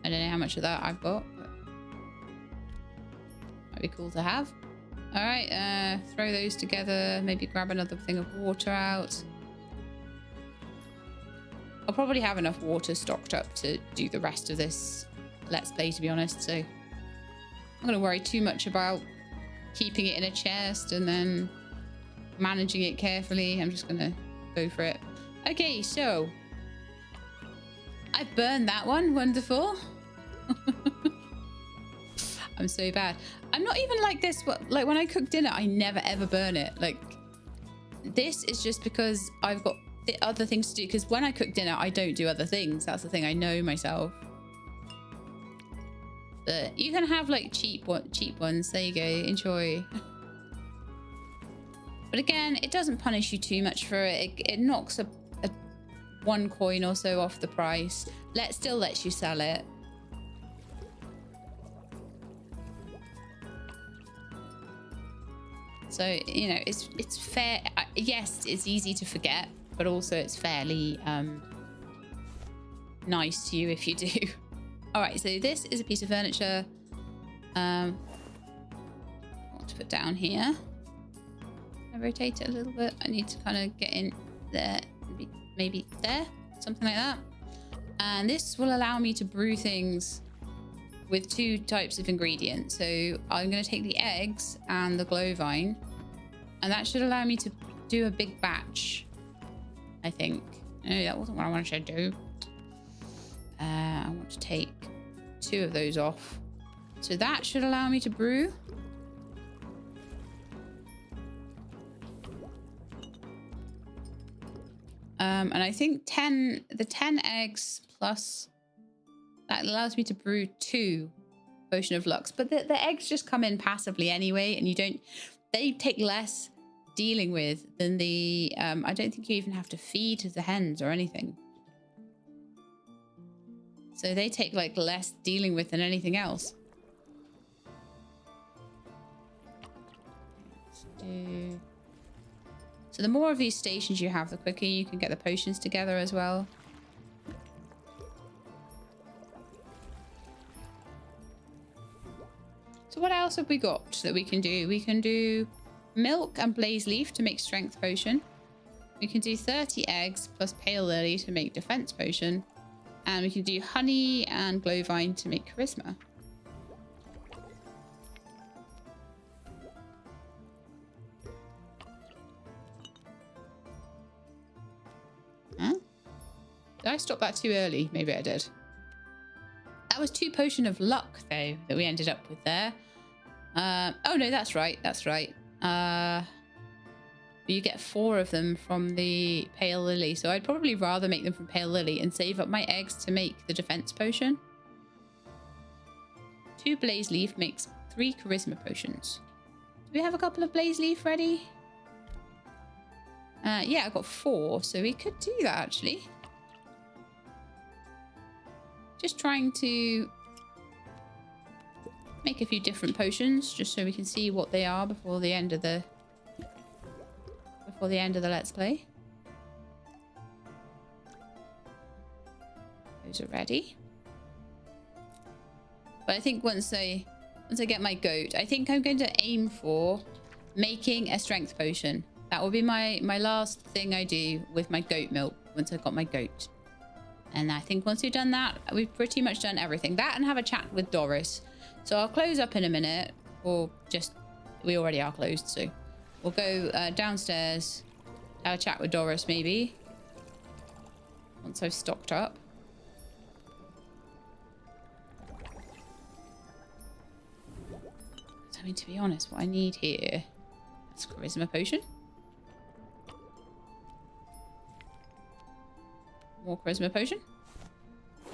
don't know how much of that I've got. But might be cool to have. All right, throw those together. Maybe grab another thing of water out. I'll probably have enough water stocked up to do the rest of this Let's Play, to be honest, so I'm not going to worry too much about keeping it in a chest and then managing it carefully. I'm just gonna go for it. Okay, so I burned that one. Wonderful. I'm so bad. I'm not even like this, but like when I cook dinner, I never ever burn it. Like this is just because I've got the other things to do, because when I cook dinner, I don't do other things. That's the thing. I know myself. But you can have like cheap ones. There you go. Enjoy. But again, it doesn't punish you too much for it. It knocks a 1 coin or so off the price. Still lets you sell it. So, you know, it's fair. Yes, it's easy to forget, but also it's fairly nice to you if you do. All right, so this is a piece of furniture. What to put down here? I rotate it a little bit. I need to kind of get in there, maybe there, something like that. And this will allow me to brew things with 2 types of ingredients. So I'm going to take the eggs and the glowvine, and that should allow me to do a big batch, I think. No, that wasn't what I wanted to do. I want to take 2 of those off. So that should allow me to brew. And I think the 10 eggs plus that allows me to brew 2 potion of lux. But the eggs just come in passively anyway, and they take less dealing with than the I don't think you even have to feed the hens or anything. So they take like less dealing with than anything else. So the more of these stations you have, the quicker you can get the potions together as well. So what else have we got that we can do? We can do milk and blaze leaf to make strength potion. We can do 30 eggs plus pale lily to make defense potion. And we can do honey and glowvine to make charisma. Huh? Did I stop that too early? Maybe I did. That was 2 potion of luck, though, that we ended up with there. Oh, no, that's right. That's right. You get 4 of them from the pale lily. So I'd probably rather make them from pale lily and save up my eggs to make the defense potion. 2 blaze leaf makes 3 charisma potions. Do we have a couple of blaze leaf ready? Yeah, I've got 4, so we could do that actually. Just trying to make a few different potions just so we can see what they are before the end of the let's play. Those are ready. But I think once I get my goat, I think I'm going to aim for making a strength potion. That will be my last thing I do with my goat milk once I've got my goat. And I think once we've done that, we've pretty much done everything. That and have a chat with Doris. So I'll close up in a minute, or just, we already are closed, so we'll go downstairs, have a chat with Doris maybe, once I've stocked up. I mean, to be honest, what I need here is charisma potion. More charisma potion.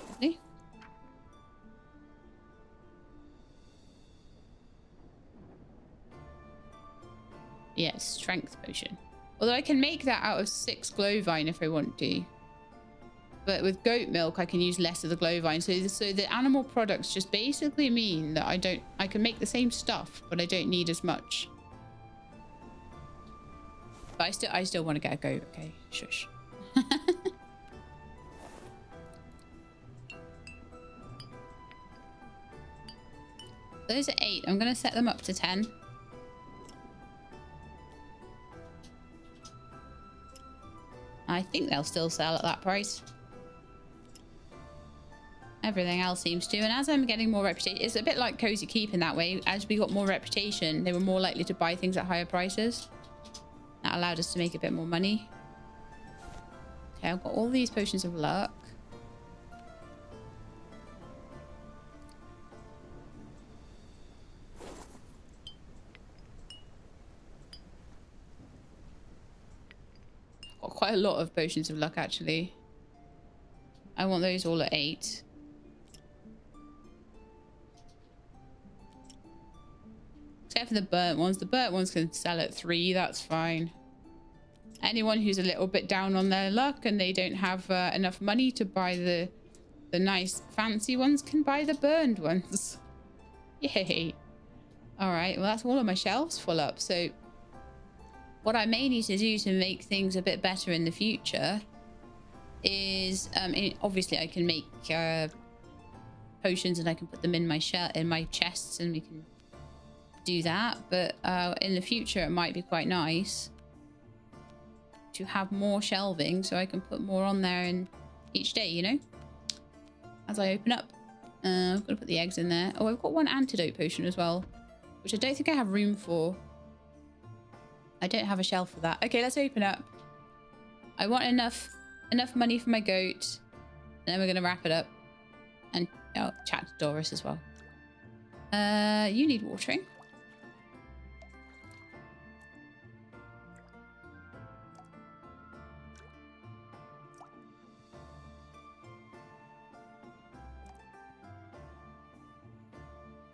Lovely. Yes, strength potion. Although I can make that out of 6 glowvine if I want to. But with goat milk, I can use less of the glowvine. So the animal products just basically mean that I can make the same stuff, but I don't need as much. But I still want to get a goat. Okay, shush. Those are 8. I'm going to set them up to 10. I think they'll still sell at that price. Everything else seems to. And as I'm getting more reputation, it's a bit like Cozy Keep in that way. As we got more reputation, they were more likely to buy things at higher prices. That allowed us to make a bit more money. Okay, I've got all these potions of luck. Got quite a lot of potions of luck, actually. I want those all at 8. Except for the burnt ones. The burnt ones can sell at 3. That's fine. Anyone who's a little bit down on their luck and they don't have enough money to buy the nice fancy ones can buy the burned ones. Yay. All right. Well, that's all of my shelves full up. So what I may need to do to make things a bit better in the future is obviously I can make potions and I can put them in my chests and we can do that, but in the future it might be quite nice to have more shelving so I can put more on there in each day, you know, as I open up. I'm gonna put the eggs in there. Oh, I've got one antidote potion as well, which I don't think I have room for. I don't have a shelf for that. Okay, let's open up. I want enough money for my goat, and then we're gonna wrap it up and chat to Doris as well. You need watering.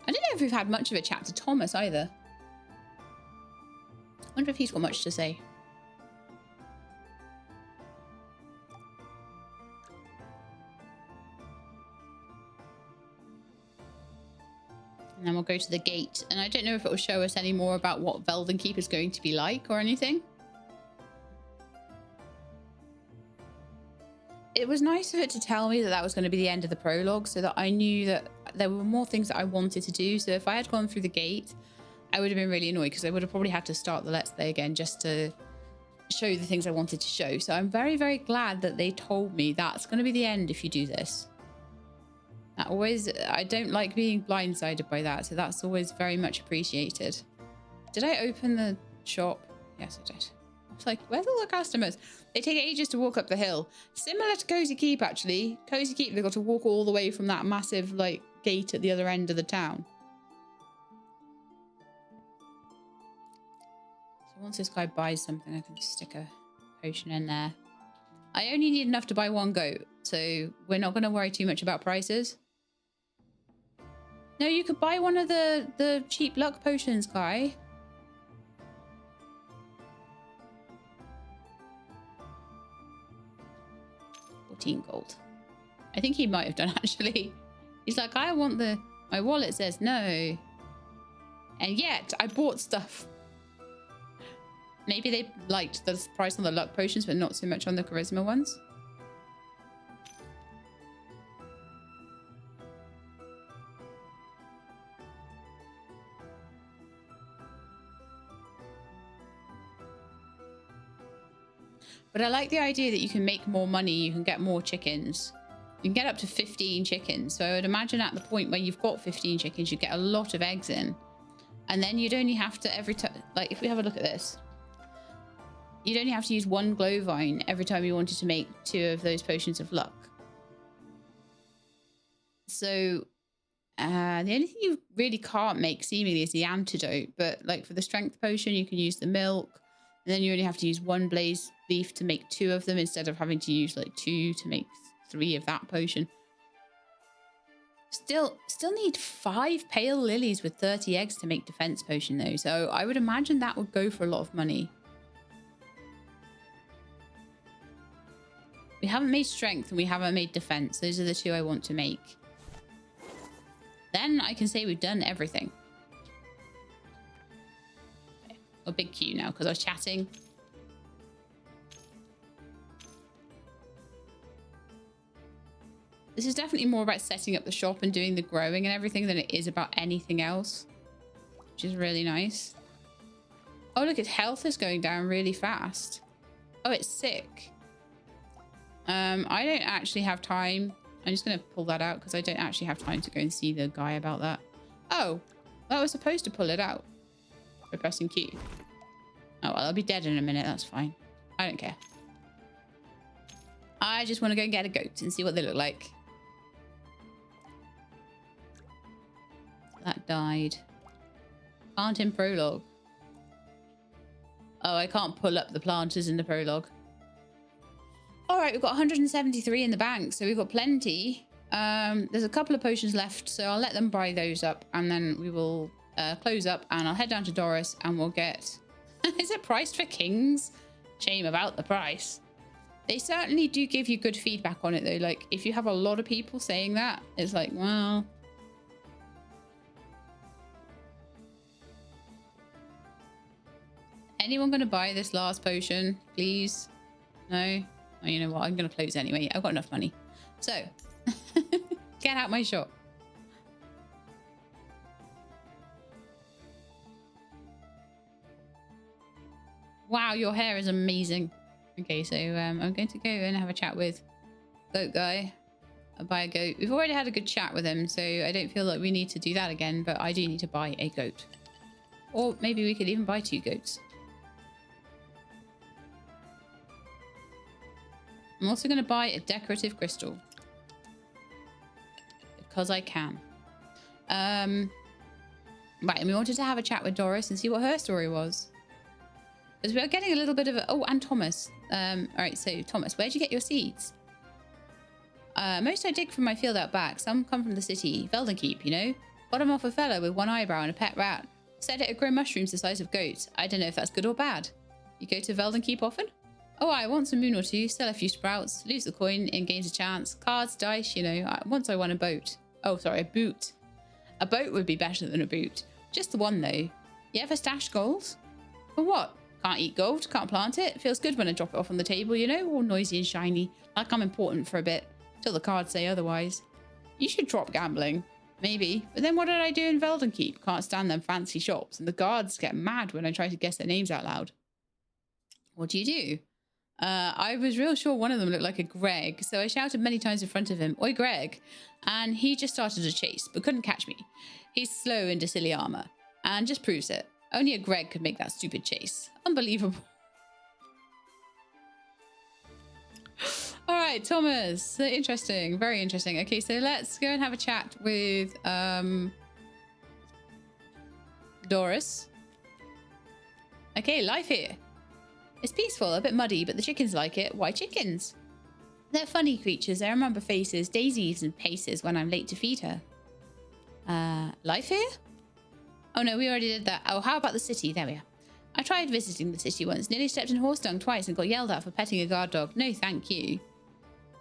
I don't know if we've had much of a chat to Thomas either. I wonder if he's got much to say. And then we'll go to the gate. And I don't know if it will show us any more about what Veldenkeep is going to be like or anything. It was nice of it to tell me that that was going to be the end of the prologue so that I knew that there were more things that I wanted to do. So if I had gone through the gate, I would have been really annoyed because I would have probably had to start the Let's Play again just to show you the things I wanted to show. So I'm very, very glad that they told me that's going to be the end if you do this. I don't like being blindsided by that. So that's always very much appreciated. Did I open the shop? Yes, I did. It's like, where's all the customers? They take ages to walk up the hill. Similar to Cozy Keep, actually. Cozy Keep, they've got to walk all the way from that massive, like, gate at the other end of the town. So once this guy buys something, I can stick a potion in there. I only need enough to buy one goat, so we're not going to worry too much about prices. No, you could buy one of the cheap luck potions, guy. Gold. I think he might have done, actually. He's like, I want my wallet says no. And yet I bought stuff. Maybe they liked the price on the luck potions, but not so much on the charisma ones. But I like the idea that you can make more money, you can get more chickens. You can get up to 15 chickens. So I would imagine at the point where you've got 15 chickens, you get a lot of eggs in. And then you'd only have to every time, like if we have a look at this, you'd only have to use 1 glow vine every time you wanted to make 2 of those potions of luck. So the only thing you really can't make seemingly is the antidote. But like for the strength potion, you can use the milk. And then you only have to use 1 blaze leaf to make 2 of them instead of having to use like 2 to make 3 of that potion. Still need 5 pale lilies with 30 eggs to make defense potion though. So I would imagine that would go for a lot of money. We haven't made strength and we haven't made defense. Those are the 2 I want to make. Then I can say we've done everything. A big queue now because I was chatting. This is definitely more about setting up the shop and doing the growing and everything than it is about anything else, which is really nice. Oh, look, its health is going down really fast. Oh, it's sick. I don't actually have time I'm just going to pull that out because I don't actually have time to go and see the guy about that. Oh, I was supposed to pull it out by pressing Q. Oh, well, I'll be dead in a minute. That's fine. I don't care. I just want to go and get a goat and see what they look like. That died. Plant in prologue. Oh, I can't pull up the planters in the prologue. All right, we've got 173 in the bank, so we've got plenty. There's a couple of potions left, so I'll let them buy those up, and then we will close up, and I'll head down to Doris, and we'll get... Is it priced for kings? Shame about the price. They certainly do give you good feedback on it, though. Like, if you have a lot of people saying that, it's like, well... Anyone going to buy this last potion, please? No? Oh, you know what? I'm going to close anyway. I've got enough money. So, get out my shop. Wow, your hair is amazing. Okay, so I'm going to go and have a chat with goat guy. I'll buy a goat. We've already had a good chat with him, so I don't feel like we need to do that again, but I do need to buy a goat. Or maybe we could even buy 2 goats. I'm also going to buy a decorative crystal. Because I can. Right, and we wanted to have a chat with Doris and see what her story was. Because we are getting a little bit of a... Oh, and Thomas. All right, so Thomas, where'd you get your seeds? Most I dig from my field out back. Some come from the city. Veldenkeep, you know? Got 'em off a fella with one eyebrow and a pet rat. Said it'd grow mushrooms the size of goats. I don't know if that's good or bad. You go to Veldenkeep often? Oh, I once a moon or two, sell a few sprouts, lose the coin and gains a chance. Cards, dice, you know. Once I won a boat. Oh, sorry, a boot. A boat would be better than a boot. Just the one, though. You ever stash gold? For what? Can't eat gold, can't plant it. Feels good when I drop it off on the table, you know, all noisy and shiny. Like I'm important for a bit, till the cards say otherwise. You should drop gambling. Maybe. But then what did I do in Veldenkeep? Can't stand them fancy shops, and the guards get mad when I try to guess their names out loud. What do you do? I was real sure one of them looked like a Greg, so I shouted many times in front of him, "Oi, Greg!" And he just started a chase, but couldn't catch me. He's slow into silly armor, and just proves it. Only a Greg could make that stupid chase. Unbelievable. All right, Thomas. Interesting. Very interesting. Okay, so let's go and have a chat with Doris. Okay, life here. It's peaceful, a bit muddy, but the chickens like it. Why chickens? They're funny creatures. I remember faces, daisies and paces when I'm late to feed her. Life here? Oh no, we already did that. Oh, how about the city? There we are. I tried visiting the city once, nearly stepped in horse dung twice and got yelled at for petting a guard dog. No, thank you.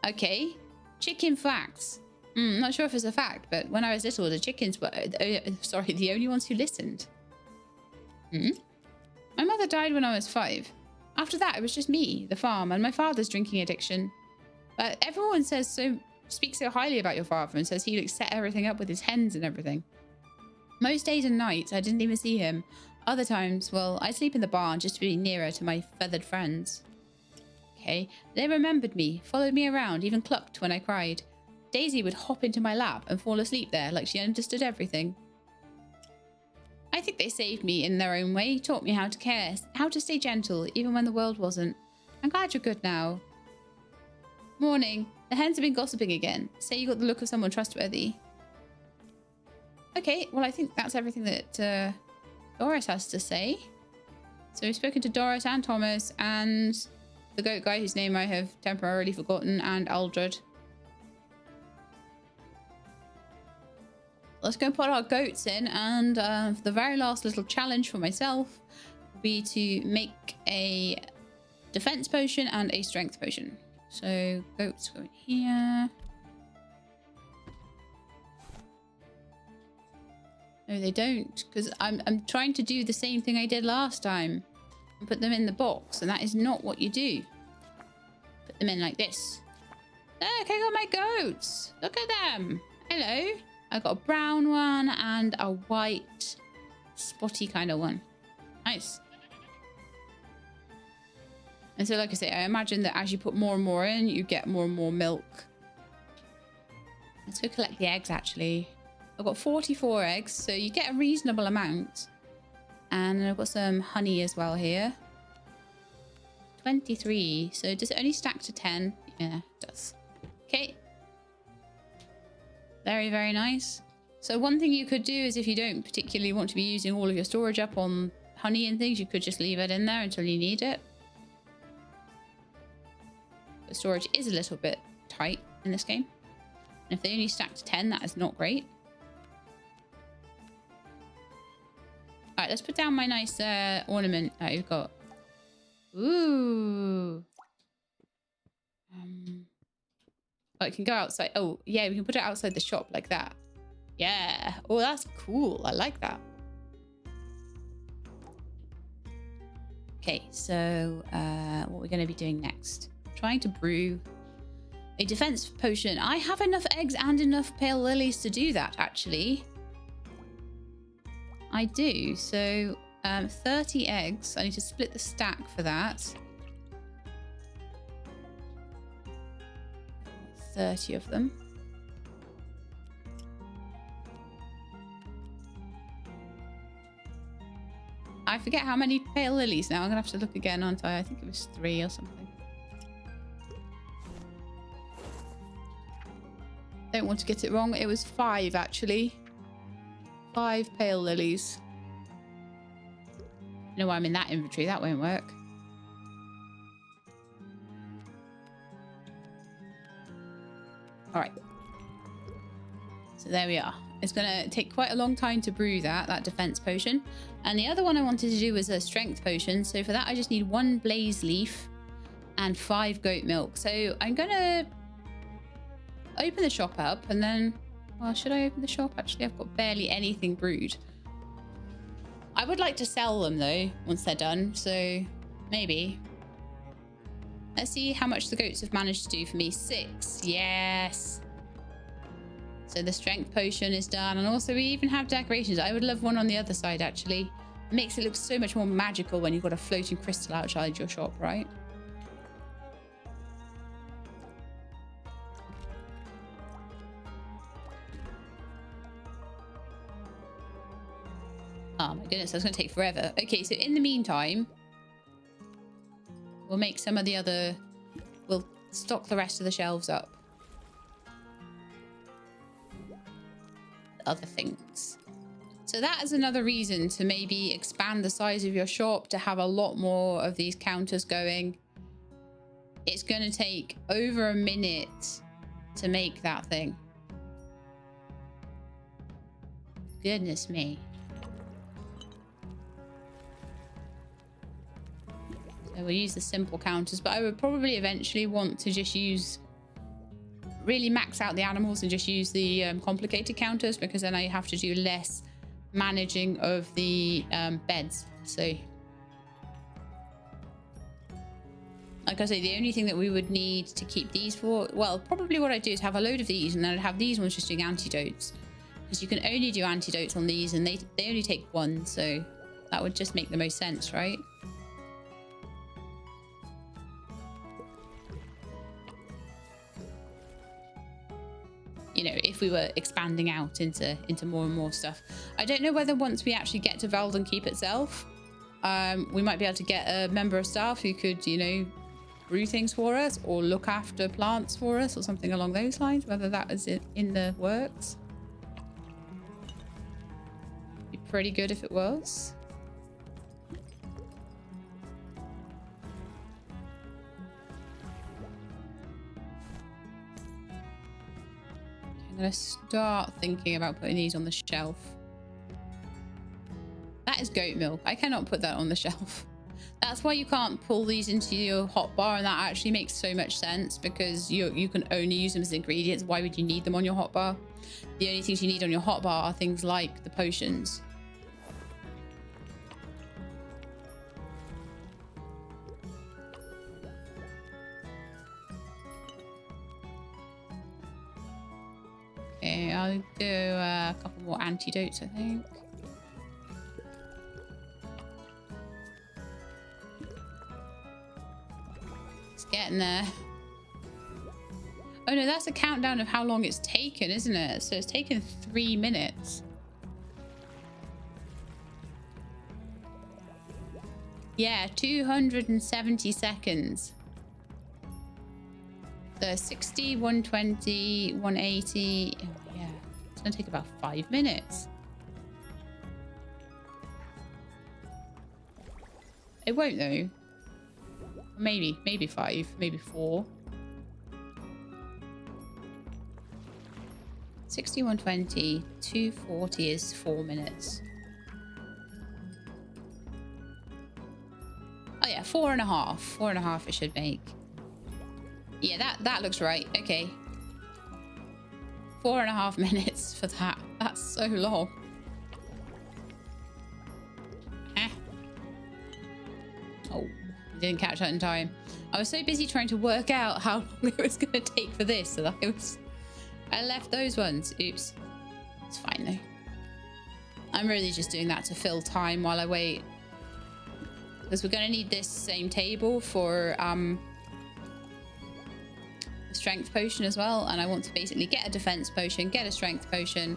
Okay. Chicken facts. Not sure if it's a fact, but when I was little, the chickens were, the only ones who listened. My mother died when I was 5. After that, it was just me, the farm, and my father's drinking addiction. But everyone speaks so highly about your father and says he set everything up with his hens and everything. Most days and nights, I didn't even see him. Other times, well, I sleep in the barn just to be nearer to my feathered friends. Okay, they remembered me, followed me around, even clucked when I cried. Daisy would hop into my lap and fall asleep there like she understood everything. I think they saved me in their own way, taught me how to care, how to stay gentle, even when the world wasn't. I'm glad you're good now. Morning. The hens have been gossiping again. Say you got the look of someone trustworthy. Okay, well, I think that's everything that Doris has to say. So we've spoken to Doris and Thomas and the goat guy whose name I have temporarily forgotten, and Aldred. Let's go and put our goats in, and the very last little challenge for myself will be to make a defense potion and a strength potion. So goats go in here. No, they don't, because I'm trying to do the same thing I did last time and put them in the box, and that is not what you do. Put them in like this. Look, I got my goats. Look at them. Hello. I got a brown one and a white spotty kind of one. Nice. And so, like I say, I imagine that as you put more and more in, you get more and more milk. Let's go collect the eggs, actually. I've got 44 eggs, so you get a reasonable amount. And I've got some honey as well here. 23. So does it only stack to 10? Yeah, it does. Okay. Very, very nice. So one thing you could do is if you don't particularly want to be using all of your storage up on honey and things, you could just leave it in there until you need it. The storage is a little bit tight in this game. And if they only stack to 10, that is not great. All right, let's put down my nice ornament that we've got. Ooh. Oh, it can go outside. Oh, yeah, we can put it outside the shop like that. Yeah. Oh, that's cool. I like that. Okay, so what we're going to be doing next. Trying to brew a defense potion. I have enough eggs and enough pale lilies to do that, actually. I do. So 30 eggs. I need to split the stack for that. 30 of them. I forget how many pale lilies now. I'm going to have to look again, aren't I? I think it was 3 or something. Don't want to get it wrong. It was 5, actually. 5 pale lilies. No, I'm in that inventory. That won't work. All right. So there we are. It's going to take quite a long time to brew that defense potion. And the other one I wanted to do was a strength potion. So for that, I just need 1 blaze leaf and 5 goat milk. So I'm going to open the shop up and then... Well, should I open the shop? Actually, I've got barely anything brewed. I would like to sell them, though, once they're done. So maybe. Let's see how much the goats have managed to do for me. 6. Yes. So the strength potion is done. And also we even have decorations. I would love one on the other side, actually. It makes it look so much more magical when you've got a floating crystal outside your shop, right? Oh my goodness, that's going to take forever. Okay, so in the meantime, we'll make some of the other... We'll stock the rest of the shelves up. Other things. So that is another reason to maybe expand the size of your shop to have a lot more of these counters going. It's going to take over a minute to make that thing. Goodness me. So we'll use the simple counters, but I would probably eventually want to just use... really max out the animals and just use the complicated counters, because then I have to do less managing of the beds. So like I say, the only thing that we would need to keep these for, well, probably what I'd do is have a load of these and then I'd have these ones just doing antidotes, because you can only do antidotes on these and they only take 1, so that would just make the most sense, right? You know, if we were expanding out into more and more stuff. I don't know whether once we actually get to Veldenkeep itself, we might be able to get a member of staff who could, you know, brew things for us or look after plants for us or something along those lines, whether that is in the works. Be pretty good if it was. I'm going to start thinking about putting these on the shelf. That is goat milk. I cannot put that on the shelf. That's why you can't pull these into your hot bar, and that actually makes so much sense, because you can only use them as ingredients. Why would you need them on your hot bar? The only things you need on your hot bar are things like the potions. Okay, I'll do a couple more antidotes, I think. It's getting there. Oh no, that's a countdown of how long it's taken, isn't it? So it's taken 3 minutes. Yeah, 270 seconds. So 60, 120, 180. Oh yeah, it's gonna take about 5 minutes. It won't though. Maybe 5, maybe 4. 60, 120, 240 is 4 minutes. Oh yeah, 4.5. 4.5 it should make. Yeah, that looks right. Okay. 4.5 minutes for that. That's so long. Oh, I didn't catch that in time. I was so busy trying to work out how long it was going to take for this that I left those ones. Oops. It's fine though. I'm really just doing that to fill time while I wait. Because we're going to need this same table for the strength potion as well. And I want to basically get a defense potion, get a strength potion.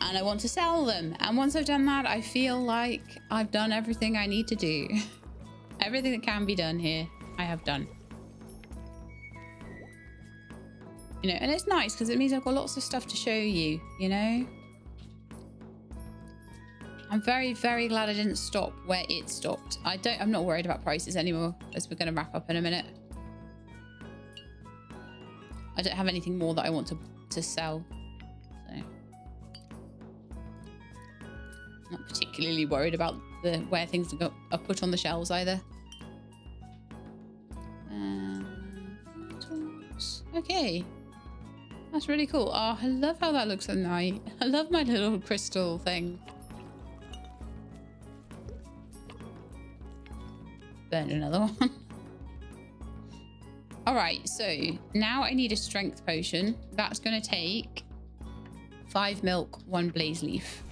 And I want to sell them. And once I've done that, I feel like I've done everything I need to do. Everything that can be done here, I have done. You know, and it's nice because it means I've got lots of stuff to show you, you know? I'm very, very glad I didn't stop where it stopped. I'm not worried about prices anymore, as we're going to wrap up in a minute. I don't have anything more that I want to sell. So I'm not particularly worried about where things are put on the shelves either. Okay. That's really cool. Oh, I love how that looks at night. I love my little crystal thing. Burned another one. All right, so now I need a strength potion. That's going to take 5 milk, 1 blaze leaf.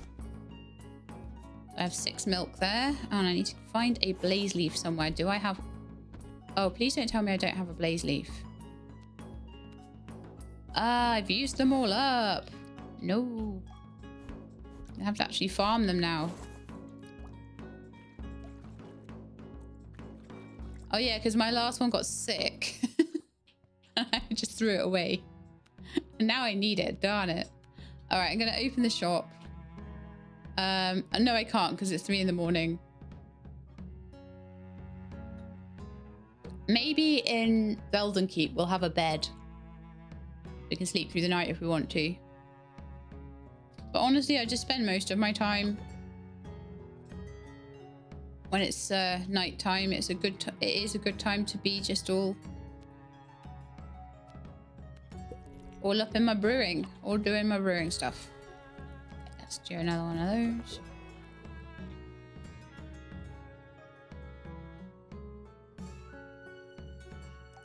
I have 6 milk there, and I need to find a blaze leaf somewhere. Do I have... Oh, please don't tell me I don't have a blaze leaf. Ah, I've used them all up. No. I have to actually farm them now. Oh yeah, because my last one got sick. I just threw it away. And now I need it. Darn it. All right, I'm going to open the shop. No, I can't because it's 3 in the morning. Maybe in Veldenkeep we'll have a bed. We can sleep through the night if we want to. But honestly, I just spend most of my time when it's night time. It is a good time to be just all up in my brewing, all doing my brewing stuff. Okay, let's do another one of those.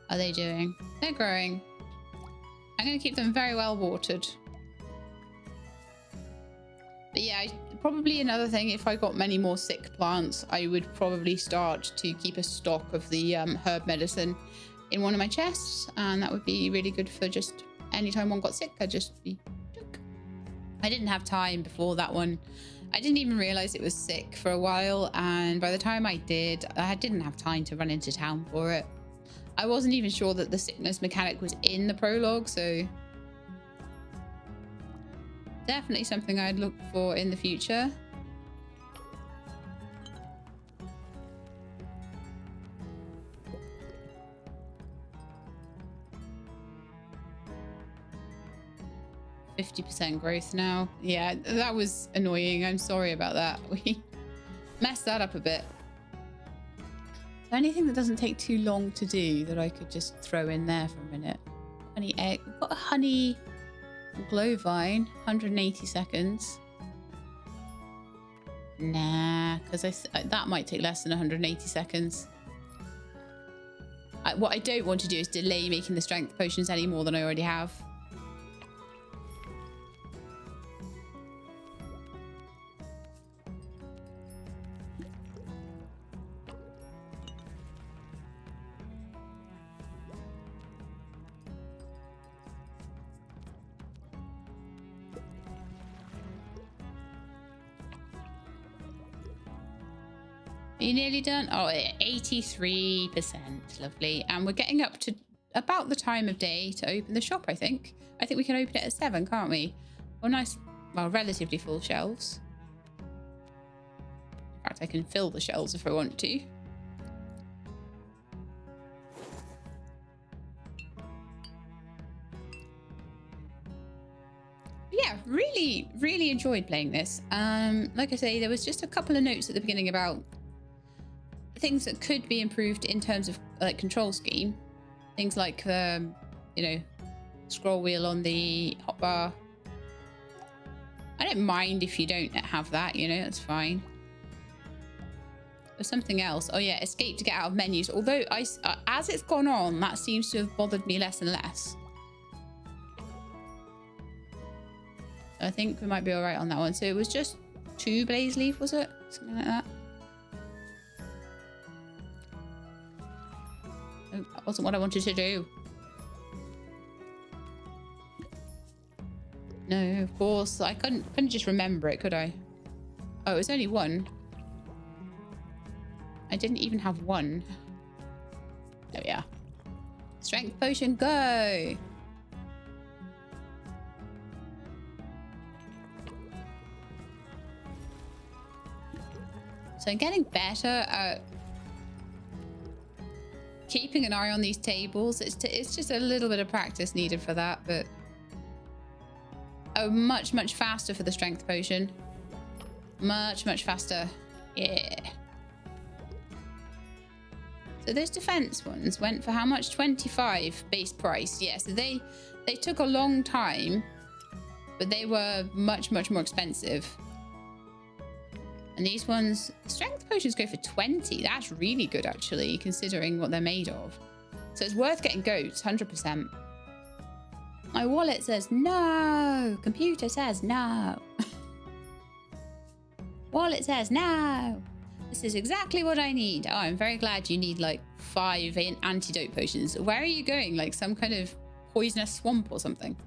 How are they doing? They're growing. I'm going to keep them very well watered. But yeah, probably another thing, if I got many more sick plants, I would probably start to keep a stock of the herb medicine in one of my chests. And that would be really good for just anytime one got sick, I'd just be... I didn't have time before that one. I didn't even realize it was sick for a while. And by the time I did, I didn't have time to run into town for it. I wasn't even sure that the sickness mechanic was in the prologue, so definitely something I'd look for in the future. %50 growth now. Yeah, that was annoying. I'm sorry about that. We messed that up a bit. Is there anything that doesn't take too long to do that I could just throw in there for a minute? Honey egg. We've got a honey glow vine. 180 seconds. Nah, because that might take less than 180 seconds. What I don't want to do is delay making the strength potions any more than I already have. Are you nearly done? Oh, 83%. Lovely. And we're getting up to about the time of day to open the shop, I think. I think we can open it at 7, can't we? Oh, nice. Well, relatively full shelves. In fact, I can fill the shelves if I want to. Yeah, really enjoyed playing this. Like I say, there was just a couple of notes at the beginning about things that could be improved in terms of like control scheme. Things like the, you know, scroll wheel on the hotbar. I don't mind if you don't have that, you know, that's fine. There's something else. Oh yeah, escape to get out of menus. Although as it's gone on, that seems to have bothered me less and less. I think we might be all right on that one. So it was just 2 blaze leaf, was it? Something like that. Oh, that wasn't what I wanted to do. No, of course. I couldn't just remember it, could I? Oh, it was only 1. I didn't even have 1. There we are. Strength potion, go! So I'm getting better at keeping an eye on these tables. It's just a little bit of practice needed for that, but oh, much faster for the strength potion. Much faster. Yeah. So those defense ones went for how much? 25 base price. Yeah, so they took a long time, but they were much more expensive. And these ones, strength potions go for 20. That's really good, actually, considering what they're made of. So it's worth getting goats, 100%. My wallet says no. Computer says no. Wallet says no. This is exactly what I need. Oh, I'm very glad you need like 5 antidote potions. Where are you going? Like some kind of poisonous swamp or something?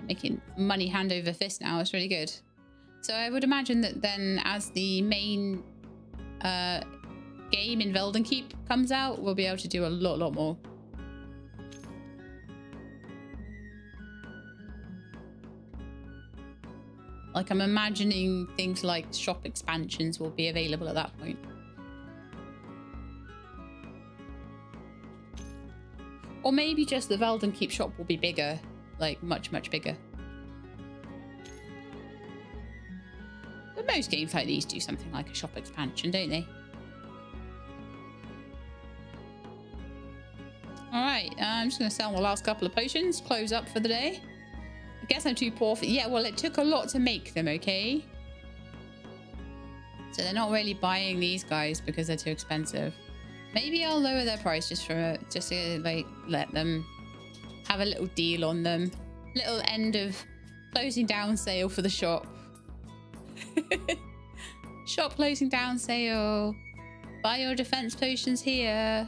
Making money hand over fist now. It's really good. So I would imagine that then as the main game in Veldenkeep comes out, we'll be able to do a lot more. Like I'm imagining things like shop expansions will be available at that point. Or maybe just the Veldenkeep shop will be bigger, like much bigger. But most games like these do something like a shop expansion, don't they? Alright, I'm just going to sell the last couple of potions, close up for the day. I guess I'm too poor for... Yeah, well, it took a lot to make them, okay? So they're not really buying these guys because they're too expensive. Maybe I'll lower their price just to like let them have a little deal on them. Little end of closing down sale for the shop. Shop closing down sale. Buy your defense potions here.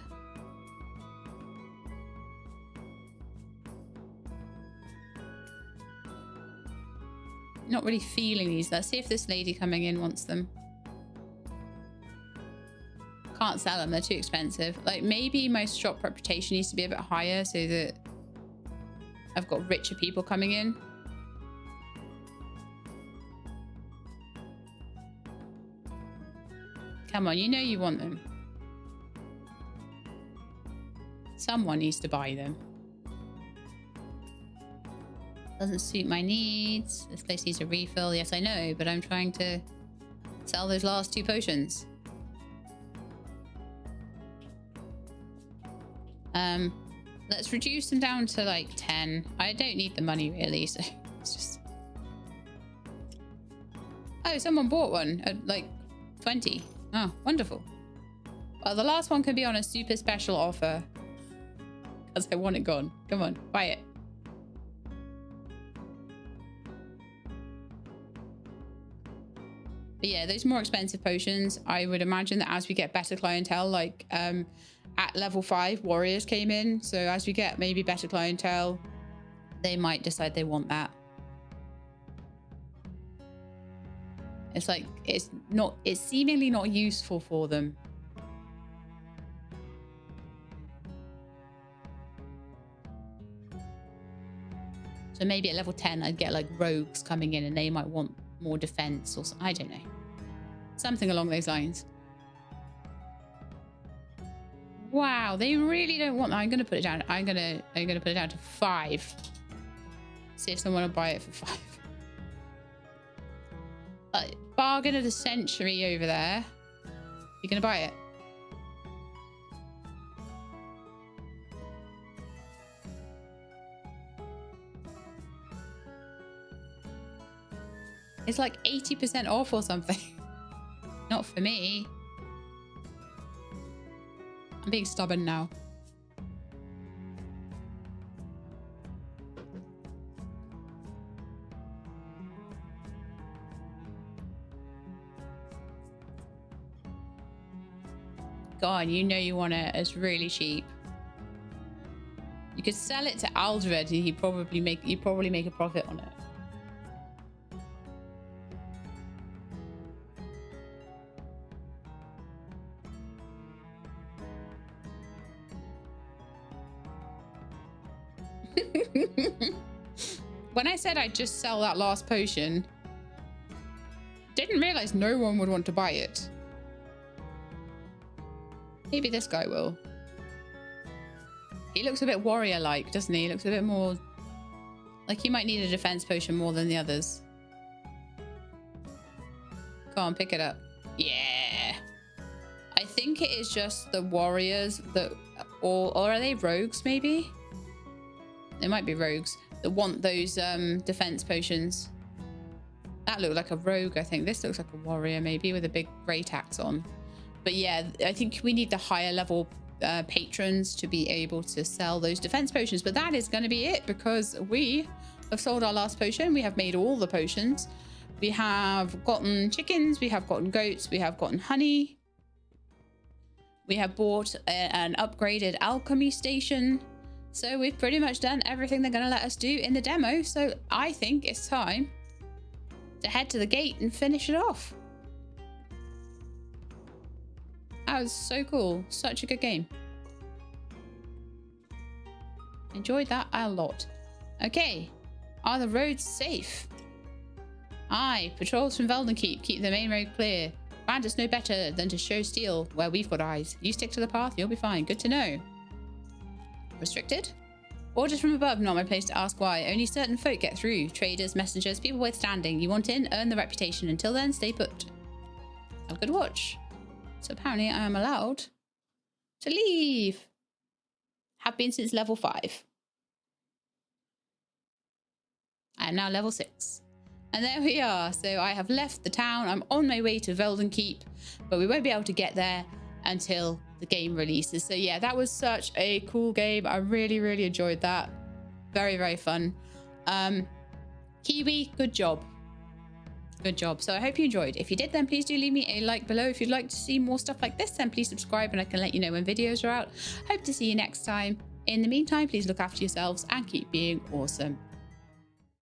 Not really feeling these. Let's see if this lady coming in wants them. Can't sell them, they're too expensive. Like maybe my shop reputation needs to be a bit higher so that I've got richer people coming in. Come on, you know you want them. Someone needs to buy them. Doesn't suit my needs. This place needs a refill. Yes, I know, but I'm trying to sell those last 2 potions. Let's reduce them down to like 10. I don't need the money really, so it's just... Oh, someone bought one at like 20. Oh, wonderful. Well, the last one can be on a super special offer because I want it gone. Come on, buy it. But yeah, those more expensive potions, I would imagine that as we get better clientele, like at level 5 warriors came in. So as we get maybe better clientele, they might decide they want that. It's like, it's seemingly not useful for them. So maybe at level 10, I'd get like rogues coming in and they might want more defense or something. I don't know. Something along those lines. Wow, they really don't want that. I'm gonna put it down. I'm gonna put it down to 5. See if someone will buy it for 5. Bargain of the century over there. You gonna buy it? It's like 80% off or something. Not for me. I'm being stubborn now. God, you know you want it. It's really cheap. You could sell it to Elderhen and you'd probably make a profit on it. When I said I'd just sell that last potion, didn't realize no one would want to buy it. Maybe this guy will. He looks a bit warrior-like, doesn't he? He looks a bit more like he might need a defense potion more than the others. Go on, pick it up. Yeah. I think it is just the warriors that, or are they rogues maybe? They might be rogues that want those defense potions. That looked like a rogue, I think. This looks like a warrior maybe with a big great axe on. But yeah, I think we need the higher level patrons to be able to sell those defense potions. But that is going to be it because we have sold our last potion. We have made all the potions. We have gotten chickens. We have gotten goats. We have gotten honey. We have bought an upgraded alchemy station. So we've pretty much done everything they're going to let us do in the demo. So I think it's time to head to the gate and finish it off. That was so cool. Such a good game. Enjoyed that a lot. Okay. Are the roads safe? Aye. Patrols from Veldenkeep keep the main road clear. Bandits know better than to show steel where we've got eyes. You stick to the path, you'll be fine. Good to know. Restricted? Orders from above, not my place to ask why. Only certain folk get through. Traders, messengers, people worth standing. You want in, earn the reputation. Until then, stay put. Have a good watch. So apparently I am allowed to leave. Have been since level 5. I am now level 6. And there we are. So I have left the town. I'm on my way to Veldenkeep, but we won't be able to get there until the game releases. So yeah, that was such a cool game. I really, really enjoyed that. Very, very fun. Kiwi, good job. Good job. So I hope you enjoyed. If you did, then please do leave me a like below. If you'd like to see more stuff like this, then please subscribe and I can let you know when videos are out. Hope to see you next time. In the meantime, please look after yourselves and keep being awesome.